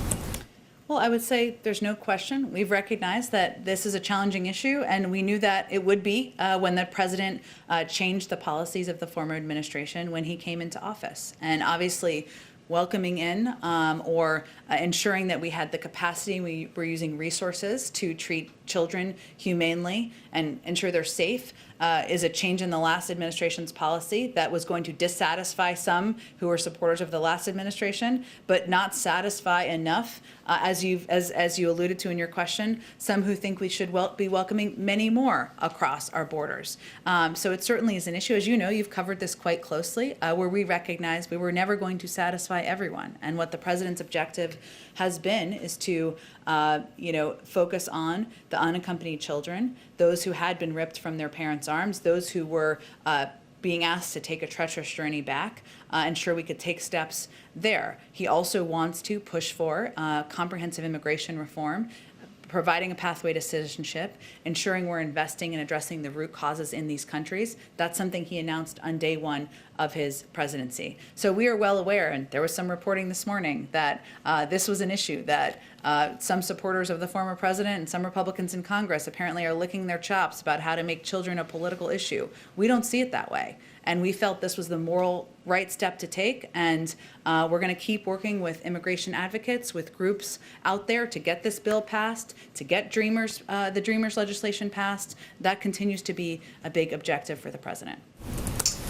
Well, I would say there's no question. We've recognized that this is a challenging issue, and we knew that it would be when the president changed the policies of the former administration when he came into office. And obviously, welcoming in or ensuring that we had the capacity, we were using resources to treat children humanely and ensure they're safe is a change in the last administration's policy that was going to dissatisfy some who were supporters of the last administration, but not satisfy enough, as you alluded to in your question, some who think we should be welcoming many more across our borders. So it certainly is an issue. As you know, you've covered this quite closely, where we recognize we were never going to satisfy everyone. And what the president's objective has been is to focus on the unaccompanied children, those who had been ripped from their parents' arms, those who were being asked to take a treacherous journey back, ensure we could take steps there. He also wants to push for comprehensive immigration reform, providing a pathway to citizenship, ensuring we're investing in addressing the root causes in these countries. That's something he announced on day one of his presidency. So we are well aware, and there was some reporting this morning that this was an issue that some supporters of the former president and some Republicans in Congress apparently are licking their chops about how to make children a political issue. We don't see it that way. And we felt this was the moral right step to take, and we're going to keep working with immigration advocates, with groups out there to get this bill passed, to get the Dreamers legislation passed. That continues to be a big objective for the president.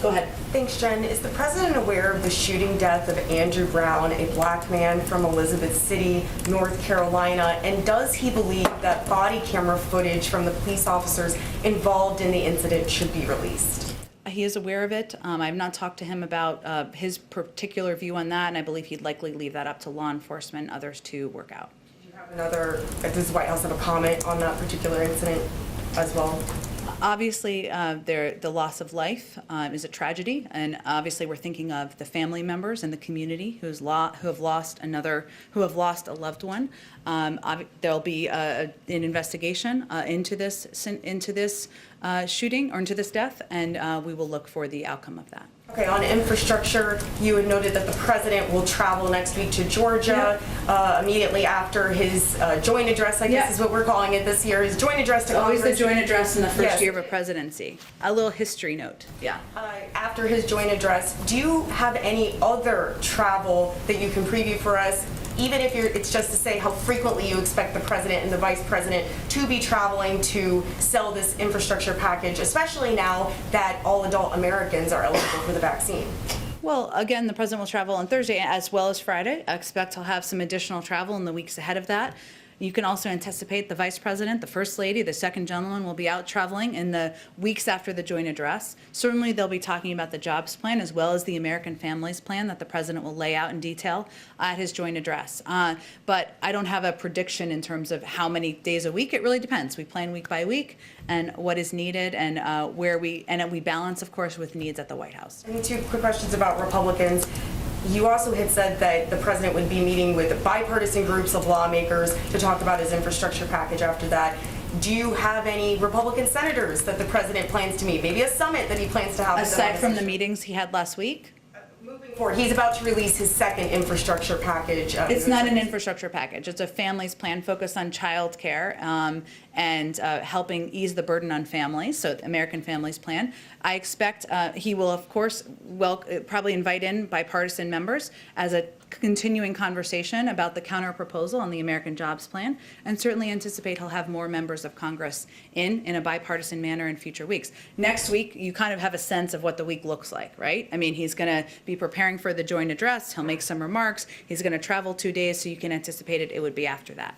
Go ahead. Thanks, Jen. Is the president aware of the shooting death of Andrew Brown, a black man from Elizabeth City, North Carolina? And does he believe that body camera footage from the police officers involved in the incident should be released? He is aware of it. I've not talked to him about his particular view on that, and I believe he'd likely leave that up to law enforcement and others to work out. Does the White House have a comment on that particular incident as well? Obviously, the loss of life is a tragedy, and obviously we're thinking of the family members and the community who have lost a loved one. There'll be an investigation into this shooting or into this death, and we will look for the outcome of that. Okay, on infrastructure, you had noted that the president will travel next week to Georgia immediately after his joint address, I guess is what we're calling it this year, his joint address to Congress. Always the joint address in the first year of a presidency. A little history note, After his joint address, do you have any other travel that you can preview for us? Even if it's just to say how frequently you expect the president and the vice president to be traveling to sell this infrastructure package, especially now that all adult Americans are eligible for the vaccine. Well, again, the president will travel on Thursday as well as Friday. I expect he'll have some additional travel in the weeks ahead of that. You can also anticipate the vice president, the first lady, the second gentleman will be out traveling in the weeks after the joint address. Certainly, they'll be talking about the jobs plan as well as the American Families Plan that the president will lay out in detail at his joint address. But I don't have a prediction in terms of how many days a week. It really depends. We plan week by week and what is needed and where we balance, of course, with needs at the White House. And 2 quick questions about Republicans. You also had said that the president would be meeting with bipartisan groups of lawmakers to talk about his infrastructure package after that. Do you have any Republican senators that the president plans to meet? Maybe a summit that he plans to have? Aside from the meetings he had last week? Moving forward, he's about to release his second infrastructure package. It's not an infrastructure package. It's a families plan focused on child care and helping ease the burden on families, so the American Families Plan. I expect he will, of course, probably invite in bipartisan members as a continuing conversation about the counter proposal on the American Jobs Plan, and certainly anticipate he'll have more members of Congress in a bipartisan manner in future weeks. Next week, you kind of have a sense of what the week looks like, right? I mean, he's going to be preparing for the joint address. He'll make some remarks. He's going to travel 2 days, so you can anticipate it would be after that.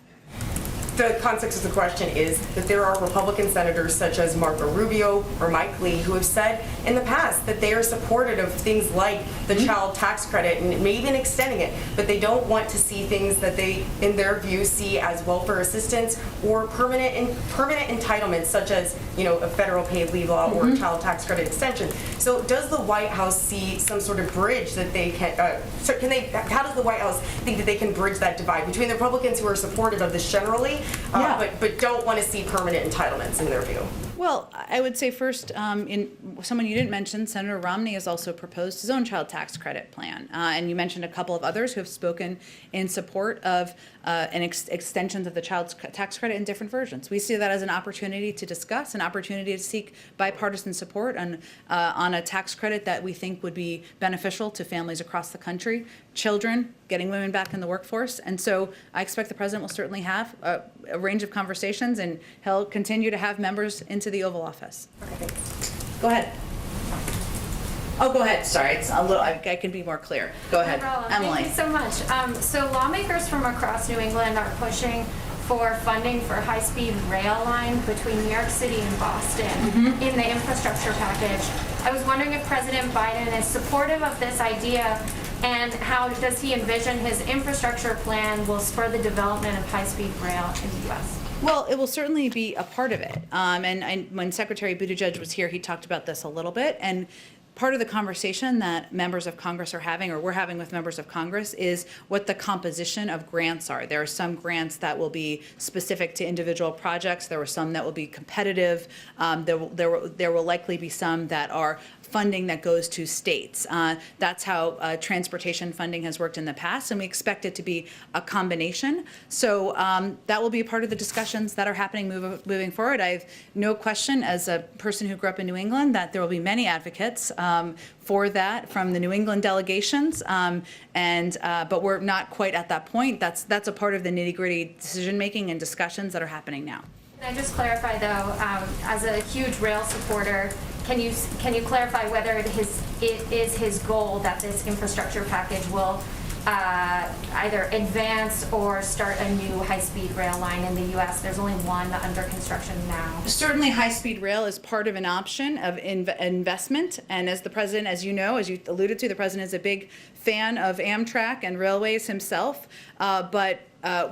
the context of the question is that there are Republican senators such as Marco Rubio or Mike Lee who have said in the past that they are supportive of things like the child tax credit and maybe even extending it, but they don't want to see things that they, in their view, see as welfare assistance or permanent entitlements such as, you know, a federal paid leave law or a child tax credit extension. So does the White House see some sort of bridge that they can, how does the White House think that they can bridge that divide between the Republicans who are supportive of this generally, but don't want to see permanent entitlements in their view? Well, I would say first, in someone you didn't mention, Senator Romney has also proposed his own child tax credit plan. And you mentioned a couple of others who have spoken in support of extensions of the child tax credit in different versions. We see that as an opportunity to discuss, an opportunity to seek bipartisan support on a tax credit that we think would be beneficial to families across the country, children, getting women back in the workforce. And so I expect the president will certainly have a range of conversations, and he'll continue to have members into the Oval Office. Go ahead. Oh, go ahead. Sorry, it's a little. I can be more clear. Go ahead, No problem. Emily. Thank you so much. So lawmakers from across New England are pushing for funding for high-speed rail line between New York City and Boston in the infrastructure package. I was wondering if President Biden is supportive of this idea, and how does he envision his infrastructure plan will spur the development of high-speed rail in the U.S.? Well, it will certainly be a part of it. And when Secretary Buttigieg was here, he talked about this a little bit. And part of the conversation that members of Congress are having, or we're having with members of Congress, is what the composition of grants are. There are some grants that will be specific to individual projects. There are some that will be competitive. There will likely be some that are funding that goes to states. That's how transportation funding has worked in the past, and we expect it to be a combination. So that will be a part of the discussions that are happening moving forward. I have no question, as a person who grew up in New England, that there will be many advocates for that from the New England delegations, but we're not quite at that point. That's a part of the nitty-gritty decision-making and discussions that are happening now. Can I just clarify, though, as a huge rail supporter, can you clarify whether it is his goal that this infrastructure package will either advance or start a new high-speed rail line in the U.S.? There's only one under construction now. Certainly, high-speed rail is part of an option of investment. And as the president, as you know, as you alluded to, the president is a big fan of Amtrak and railways himself. But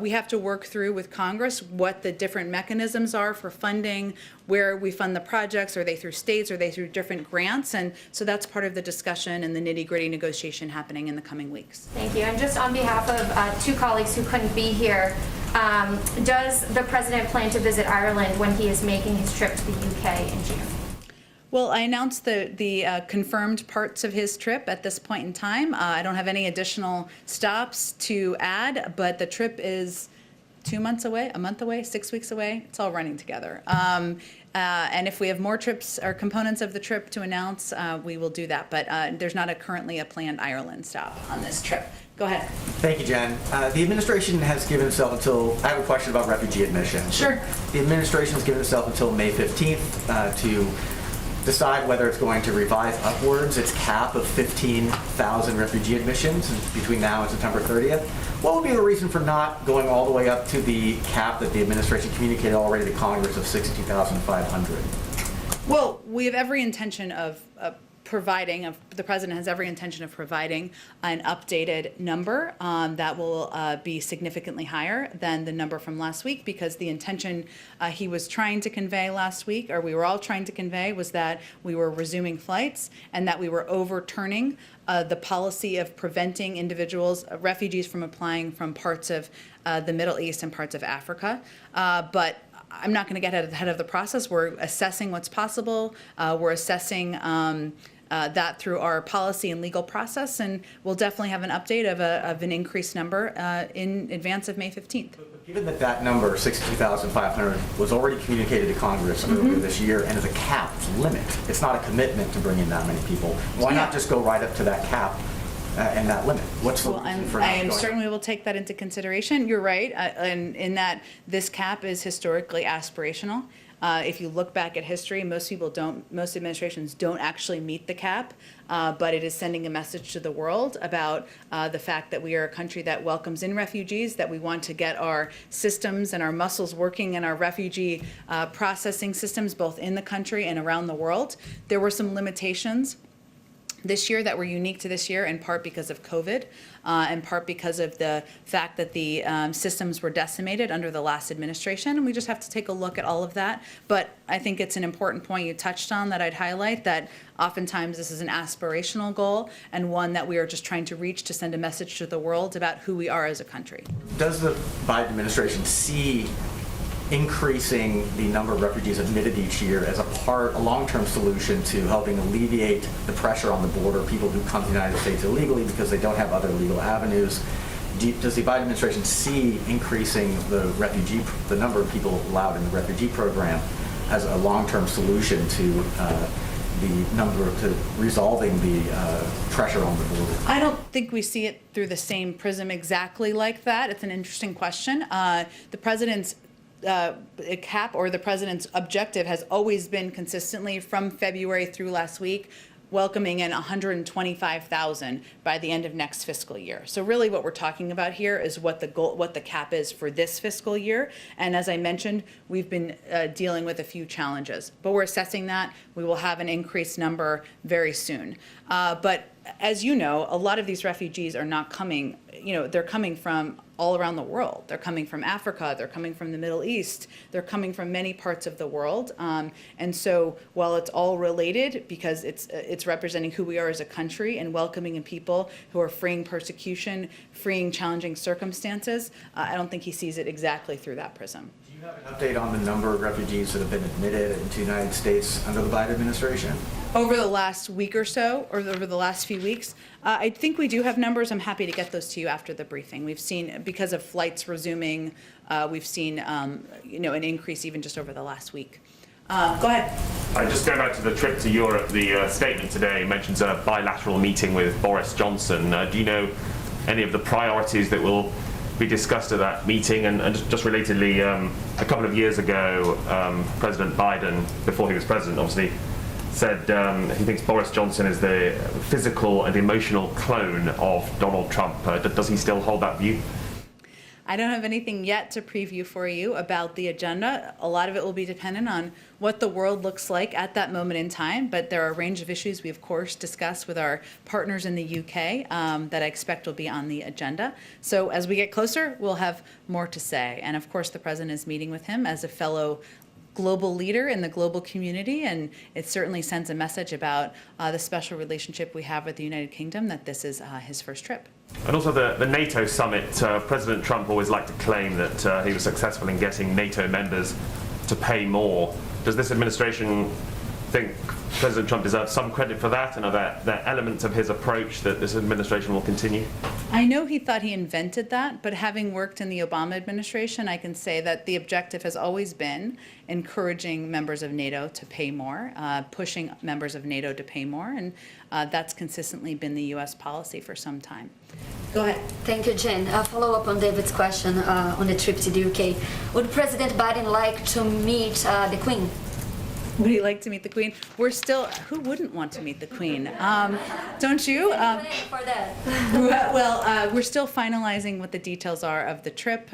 we have to work through with Congress what the different mechanisms are for funding, where we fund the projects. Are they through states? Are they through different grants? And so that's part of the discussion and the nitty-gritty negotiation happening in the coming weeks. Thank you. And just on behalf of two colleagues who couldn't be here, does the president plan to visit Ireland when he is making his trip to the UK in June? Well, I announced the confirmed parts of his trip at this point in time. I don't have any additional stops to add, but the trip is 2 months away, a month away, 6 weeks away. It's all running together. And if we have more trips or components of the trip to announce, we will do that. But there's not currently a planned Ireland stop on this trip. Go ahead. Thank you, Jen. The administration has given itself until, I have a question about refugee admissions. Sure. The administration has given itself until May 15th to decide whether it's going to revise upwards its cap of 15,000 refugee admissions between now and September 30th. What would be the reason for not going all the way up to the cap that the administration communicated already to Congress of 62,500? Well, we have every intention of providing, the president has every intention of providing an updated number that will be significantly higher than the number from last week, because the intention he was trying to convey last week, or we were all trying to convey, was that we were resuming flights and that we were overturning the policy of preventing individuals, refugees, from applying from parts of the Middle East and parts of Africa. But I'm not going to get ahead of the process. We're assessing what's possible. We're assessing that through our policy and legal process, and we'll definitely have an update of an increased number in advance of May 15th. Given that that number, 62,500, was already communicated to Congress earlier this year and is a cap, it's a limit, it's not a commitment to bring in that many people, why not just go right up to that cap and that limit? What's the reason for not I am going certainly will take that into consideration. You're right, in that this cap is historically aspirational. If you look back at history, most administrations don't actually meet the cap, but it is sending a message to the world about the fact that we are a country that welcomes in refugees, that we want to get our systems and our muscles working in our refugee processing systems, both in the country and around the world. There were some limitations this year that were unique to this year, in part because of COVID, in part because of the fact that the systems were decimated under the last administration, and we just have to take a look at all of that. But I think it's an important point you touched on that I'd highlight, that oftentimes this is an aspirational goal and one that we are just trying to reach to send a message to the world about who we are as a country. Does the Biden administration see increasing the number of refugees admitted each year as a long-term solution to helping alleviate the pressure on the border, people who come to the United States illegally because they don't have other legal avenues? Does the Biden administration see increasing the number of people allowed in the refugee program as a long-term solution to resolving the pressure on the border? I don't think we see it through the same prism exactly like that. It's an interesting question. The president's cap, or the president's objective, has always been consistently from February through last week, welcoming in 125,000 by the end of next fiscal year. So really what we're talking about here is what the cap is for this fiscal year. And as I mentioned, we've been dealing with a few challenges, but we're assessing that. We will have an increased number very soon. But as you know, a lot of these refugees are not coming, they're coming from all around the world. They're coming from Africa, they're coming from the Middle East, they're coming from many parts of the world. And so while it's all related, because it's representing who we are as a country and welcoming in people who are freeing persecution, freeing challenging circumstances, I don't think he sees it exactly through that prism. Do you have an update on the number of refugees that have been admitted into the United States under the Biden administration? Over the last week or so, or over the last few weeks, I think we do have numbers. I'm happy to get those to you after the briefing. We've seen, because of flights resuming, we've seen an increase even just over the last week. Go ahead. Just going back to the trip to Europe, the statement today mentions a bilateral meeting with Boris Johnson. Do you know any of the priorities that will be discussed at that meeting? And just relatedly, a couple of years ago, President Biden, before he was president, obviously, said he thinks Boris Johnson is the physical and emotional clone of Donald Trump. Does he still hold that view? I don't have anything yet to preview for you about the agenda. A lot of it will be dependent on what the world looks like at that moment in time, but there are a range of issues we, of course, discuss with our partners in the UK that I expect will be on the agenda. So as we get closer, we'll have more to say. And of course, the president is meeting with him as a fellow global leader in the global community, and it certainly sends a message about the special relationship we have with the United Kingdom, that this is his first trip. And also the NATO summit, President Trump always liked to claim that he was successful in getting NATO members to pay more. Does this administration think President Trump deserves some credit for that, and are there elements of his approach that this administration will continue? I know he thought he invented that, but having worked in the Obama administration, I can say that the objective has always been encouraging members of NATO to pay more, pushing members of NATO to pay more, and that's consistently been the U.S. policy for some time. Go ahead. Thank you, Jen. A follow-up on David's question on the trip to the UK. Would President Biden like to meet the Queen? Would he like to meet the Queen? We're still, who wouldn't want to meet the Queen? Don't you? For that. Well, we're still finalizing what the details are of the trip,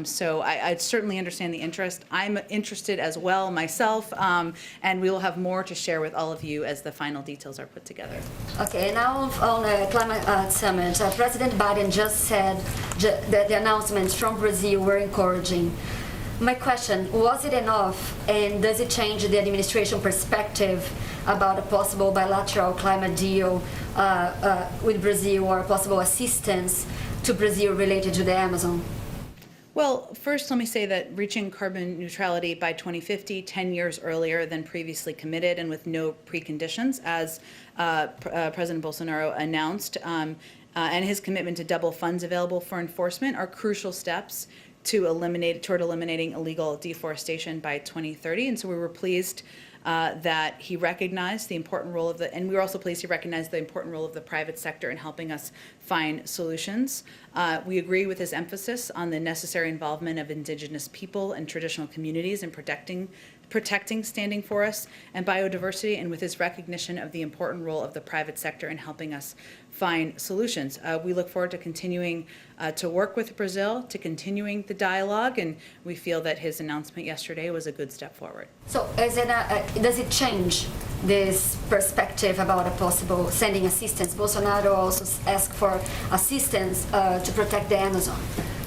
so I certainly understand the interest. I'm interested as well myself, and we will have more to share with all of you as the final details are put together. Okay, now on the climate summit, President Biden just said that the announcements from Brazil were encouraging. My question, was it enough, and does it change the administration perspective about a possible bilateral climate deal with Brazil, or possible assistance to Brazil related to the Amazon? Well, first let me say that reaching carbon neutrality by 2050, 10 years earlier than previously committed and with no preconditions, as President Bolsonaro announced, and his commitment to double funds available for enforcement are crucial steps toward eliminating illegal deforestation by 2030. And so we were pleased that he recognized the important role of and we were also pleased he recognized the important role of the private sector in helping us find solutions. We agree with his emphasis on the necessary involvement of indigenous people and traditional communities in protecting protecting standing forests and biodiversity, and with his recognition of the important role of the private sector in helping us find solutions. We look forward to continuing to work with Brazil, to continuing the dialogue, and we feel that his announcement yesterday was a good step forward. So does it change this perspective about a possible sending assistance? Bolsonaro also asked for assistance to protect the Amazon.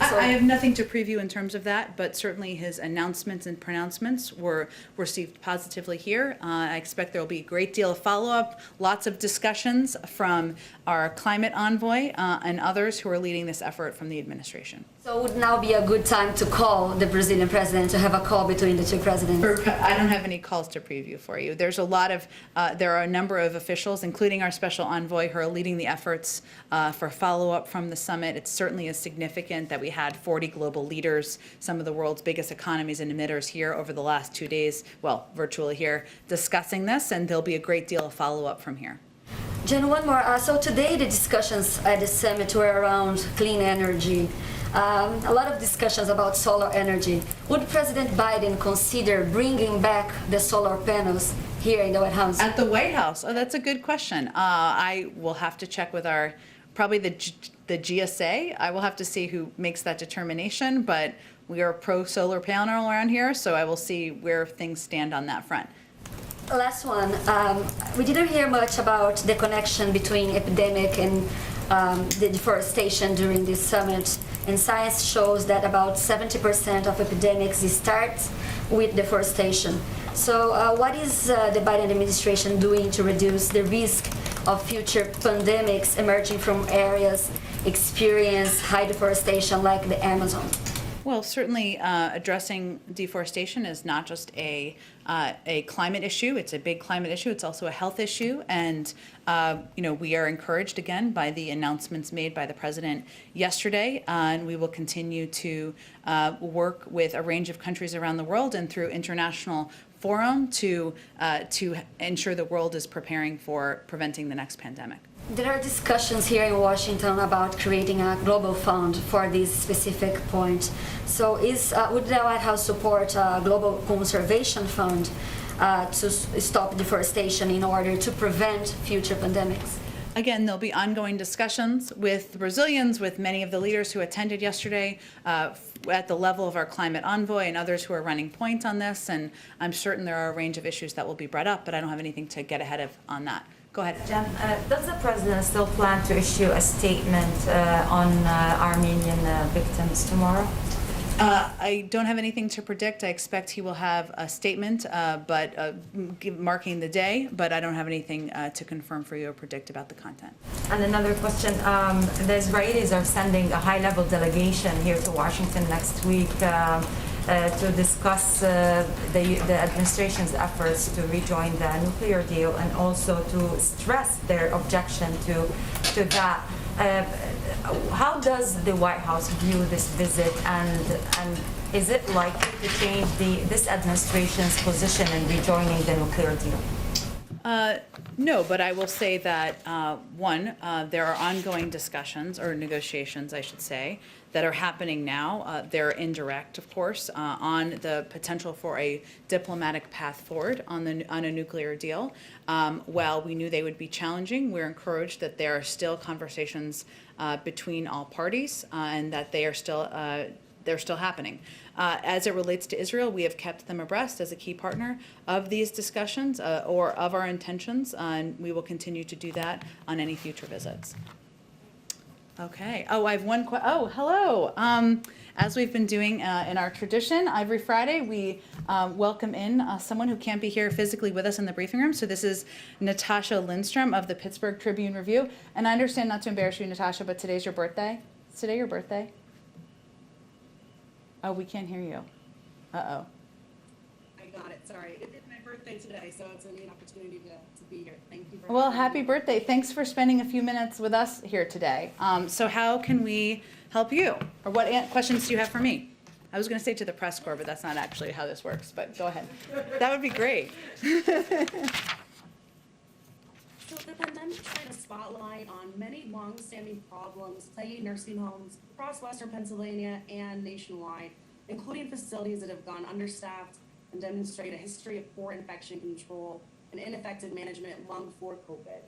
So, I have nothing to preview in terms of that, but certainly his announcements and pronouncements were received positively here. I expect there will be a great deal of follow-up, lots of discussions from our climate envoy and others who are leading this effort from the administration. So would now be a good time to call the Brazilian president, to have a call between the two presidents? I don't have any calls to preview for you. There's a lot of, there are a number of officials, including our special envoy, who are leading the efforts for follow-up from the summit. It certainly is significant that we had 40 global leaders, some of the world's biggest economies and emitters here over the last 2 days, well, virtually here, discussing this, and there'll be a great deal of follow-up from here. Jen, one more. So today the discussions at the summit were around clean energy. A lot of discussions about solar energy. Would President Biden consider bringing back the solar panels here in the White House? At the White House? Oh, that's a good question. I will have to check with our, probably the GSA. I will have to see who makes that determination, but we are pro-solar panel around here, so I will see where things stand on that front. Last one. We didn't hear much about the connection between epidemic and the deforestation during this summit. And science shows that about 70% of epidemics start with deforestation. So what is the Biden administration doing to reduce the risk of future pandemics emerging from areas experience high deforestation like the Amazon? Well, certainly addressing deforestation is not just a climate issue. It's a big climate issue. It's also a health issue. And, we are encouraged, again, by the announcements made by the president yesterday. And we will continue to work with a range of countries around the world and through international forum to ensure the world is preparing for preventing the next pandemic. There are discussions here in Washington about creating a global fund for this specific point. So would the White House support a global conservation fund to stop deforestation in order to prevent future pandemics? Again, there'll be ongoing discussions with the Brazilians, with many of the leaders who attended yesterday at the level of our climate envoy and others who are running point on this. And I'm certain there are a range of issues that will be brought up, but I don't have anything to get ahead of on that. Go ahead. Jen, does the president still plan to issue a statement on Armenian victims tomorrow? I don't have anything to predict. I expect he will have a statement, marking the day, but I don't have anything to confirm for you or predict about the content. And another question, the Israelis are sending a high-level delegation here to Washington next week to discuss the administration's efforts to rejoin the nuclear deal and also to stress their objection to that. How does the White House view this visit, and is it likely to change this administration's position in rejoining the nuclear deal? No, but I will say that, there are ongoing discussions, or negotiations, I should say, that are happening now. They're indirect, of course, on the potential for a diplomatic path forward on a nuclear deal. While we knew they would be challenging, we're encouraged that there are still conversations between all parties and that they're still happening. As it relates to Israel, we have kept them abreast as a key partner of these discussions or of our intentions, and we will continue to do that on any future visits. Okay. Oh, I have one question. Oh, hello. As we've been doing in our tradition, every Friday, we welcome in someone who can't be here physically with us in the briefing room. So this is Natasha Lindstrom of the Pittsburgh Tribune Review. And I understand, not to embarrass you, Natasha, but today's your birthday? Is today your birthday? Oh, we can't hear you. Uh-oh. I got it, sorry. It's my birthday today, so it's a neat opportunity to be here. Thank you. Well, happy birthday. Thanks for spending a few minutes with us here today. So how can we help you? Or what questions do you have for me? I was going to say to the press corps, but that's not actually how this works, but go ahead. That would be great. So the pandemic shined a spotlight on many long-standing problems plaguing nursing homes across Western Pennsylvania and nationwide, including facilities that have gone understaffed, and demonstrate a history of poor infection control and ineffective management long before COVID.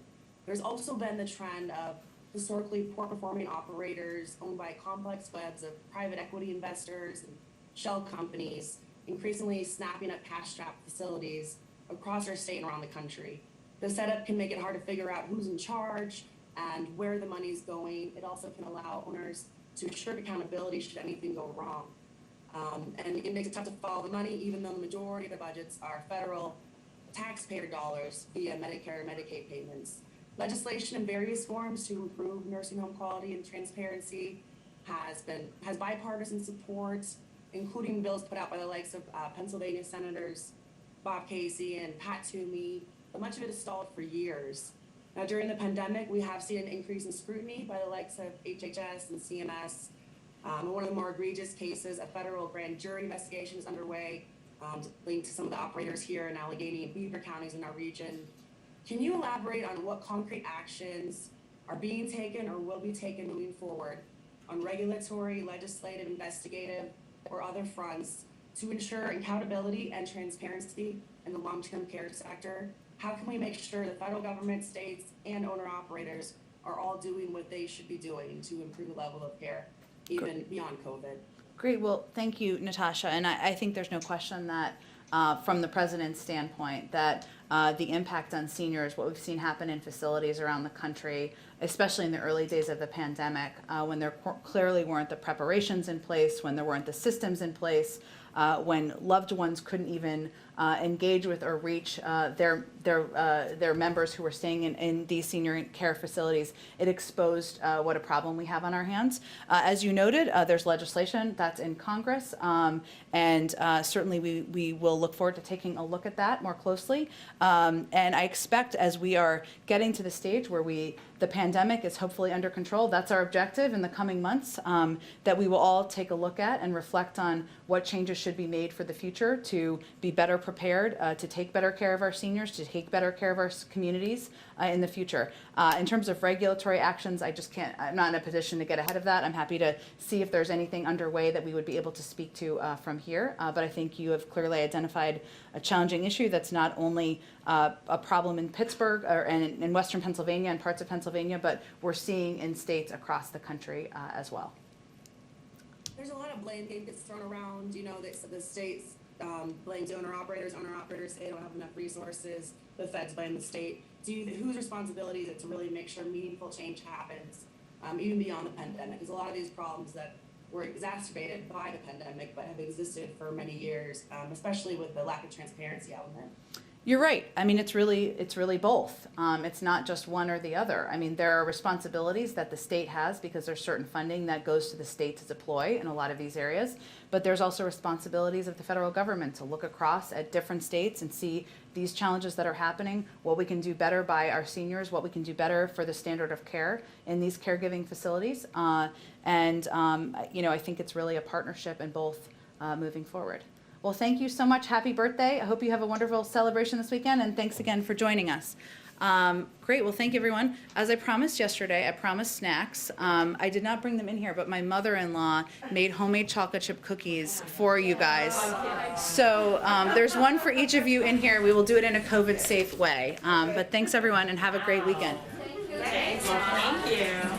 There's also been the trend of historically poor performing operators owned by complex webs of private equity investors and shell companies, increasingly snapping up cash-strapped facilities across our state and around the country. The setup can make it hard to figure out who's in charge and where the money's going. It also can allow owners to ensure accountability should anything go wrong. And it makes it tough to follow the money, even though the majority of the budgets are federal taxpayer dollars via Medicare and Medicaid payments. Legislation in various forms to improve nursing home quality and transparency has bipartisan support, including bills put out by the likes of Pennsylvania Senators Bob Casey and Pat Toomey, but much of it has stalled for years. Now, during the pandemic, we have seen an increase in scrutiny by the likes of HHS and CMS. In one of the more egregious cases, a federal grand jury investigation is underway linked to some of the operators here in Allegheny and Beaver counties in our region. Can you elaborate on what concrete actions are being taken or will be taken moving forward on regulatory, legislative, investigative, or other fronts to ensure accountability and transparency in the long-term care sector? How can we make sure the federal government, states, and owner-operators are all doing what they should be doing to improve the level of care, even beyond COVID? Great. Well, thank you, Natasha. And I think there's no question that from the president's standpoint, that the impact on seniors, what we've seen happen in facilities around the country, especially in the early days of the pandemic, when there clearly weren't the preparations in place, when there weren't the systems in place, when loved ones couldn't even engage with or reach their members who were staying in these senior care facilities, it exposed what a problem we have on our hands. As you noted, there's legislation that's in Congress, and certainly we will look forward to taking a look at that more closely. And I expect, as we are getting to the stage where the pandemic is hopefully under control, that's our objective in the coming months, that we will all take a look at and reflect on what changes should be made for the future to be better prepared, to take better care of our seniors, to take better care of our communities in the future. In terms of regulatory actions, I'm not in a position to get ahead of that. I'm happy to see if there's anything underway that we would be able to speak to from here. But I think you have clearly identified a challenging issue that's not only a problem in Pittsburgh and in Western Pennsylvania and parts of Pennsylvania, but we're seeing in states across the country as well. There's a lot of blame game gets thrown around. You know, the states blame owner-operators. Owner-operators say they don't have enough resources. The feds blame the state. Whose responsibility is it to really make sure meaningful change happens, even beyond the pandemic? Because a lot of these problems that were exacerbated by the pandemic but have existed for many years, especially with the lack of transparency element. You're right. I mean, it's really both. It's not just one or the other. I mean, there are responsibilities that the state has because there's certain funding that goes to the state to deploy in a lot of these areas. But there's also responsibilities of the federal government to look across at different states and see these challenges that are happening, what we can do better by our seniors, what we can do better for the standard of care in these caregiving facilities. I think it's really a partnership in both moving forward. Well, thank you so much. Happy birthday. I hope you have a wonderful celebration this weekend, and thanks again for joining us. Great. Well, thank you, everyone. As I promised yesterday, I promised snacks. I did not bring them in here, but my mother-in-law made homemade chocolate chip cookies for you guys. So there's one for each of you in here. We will do it in a COVID-safe way. But thanks, everyone, and have a great weekend. Thanks. Thank you.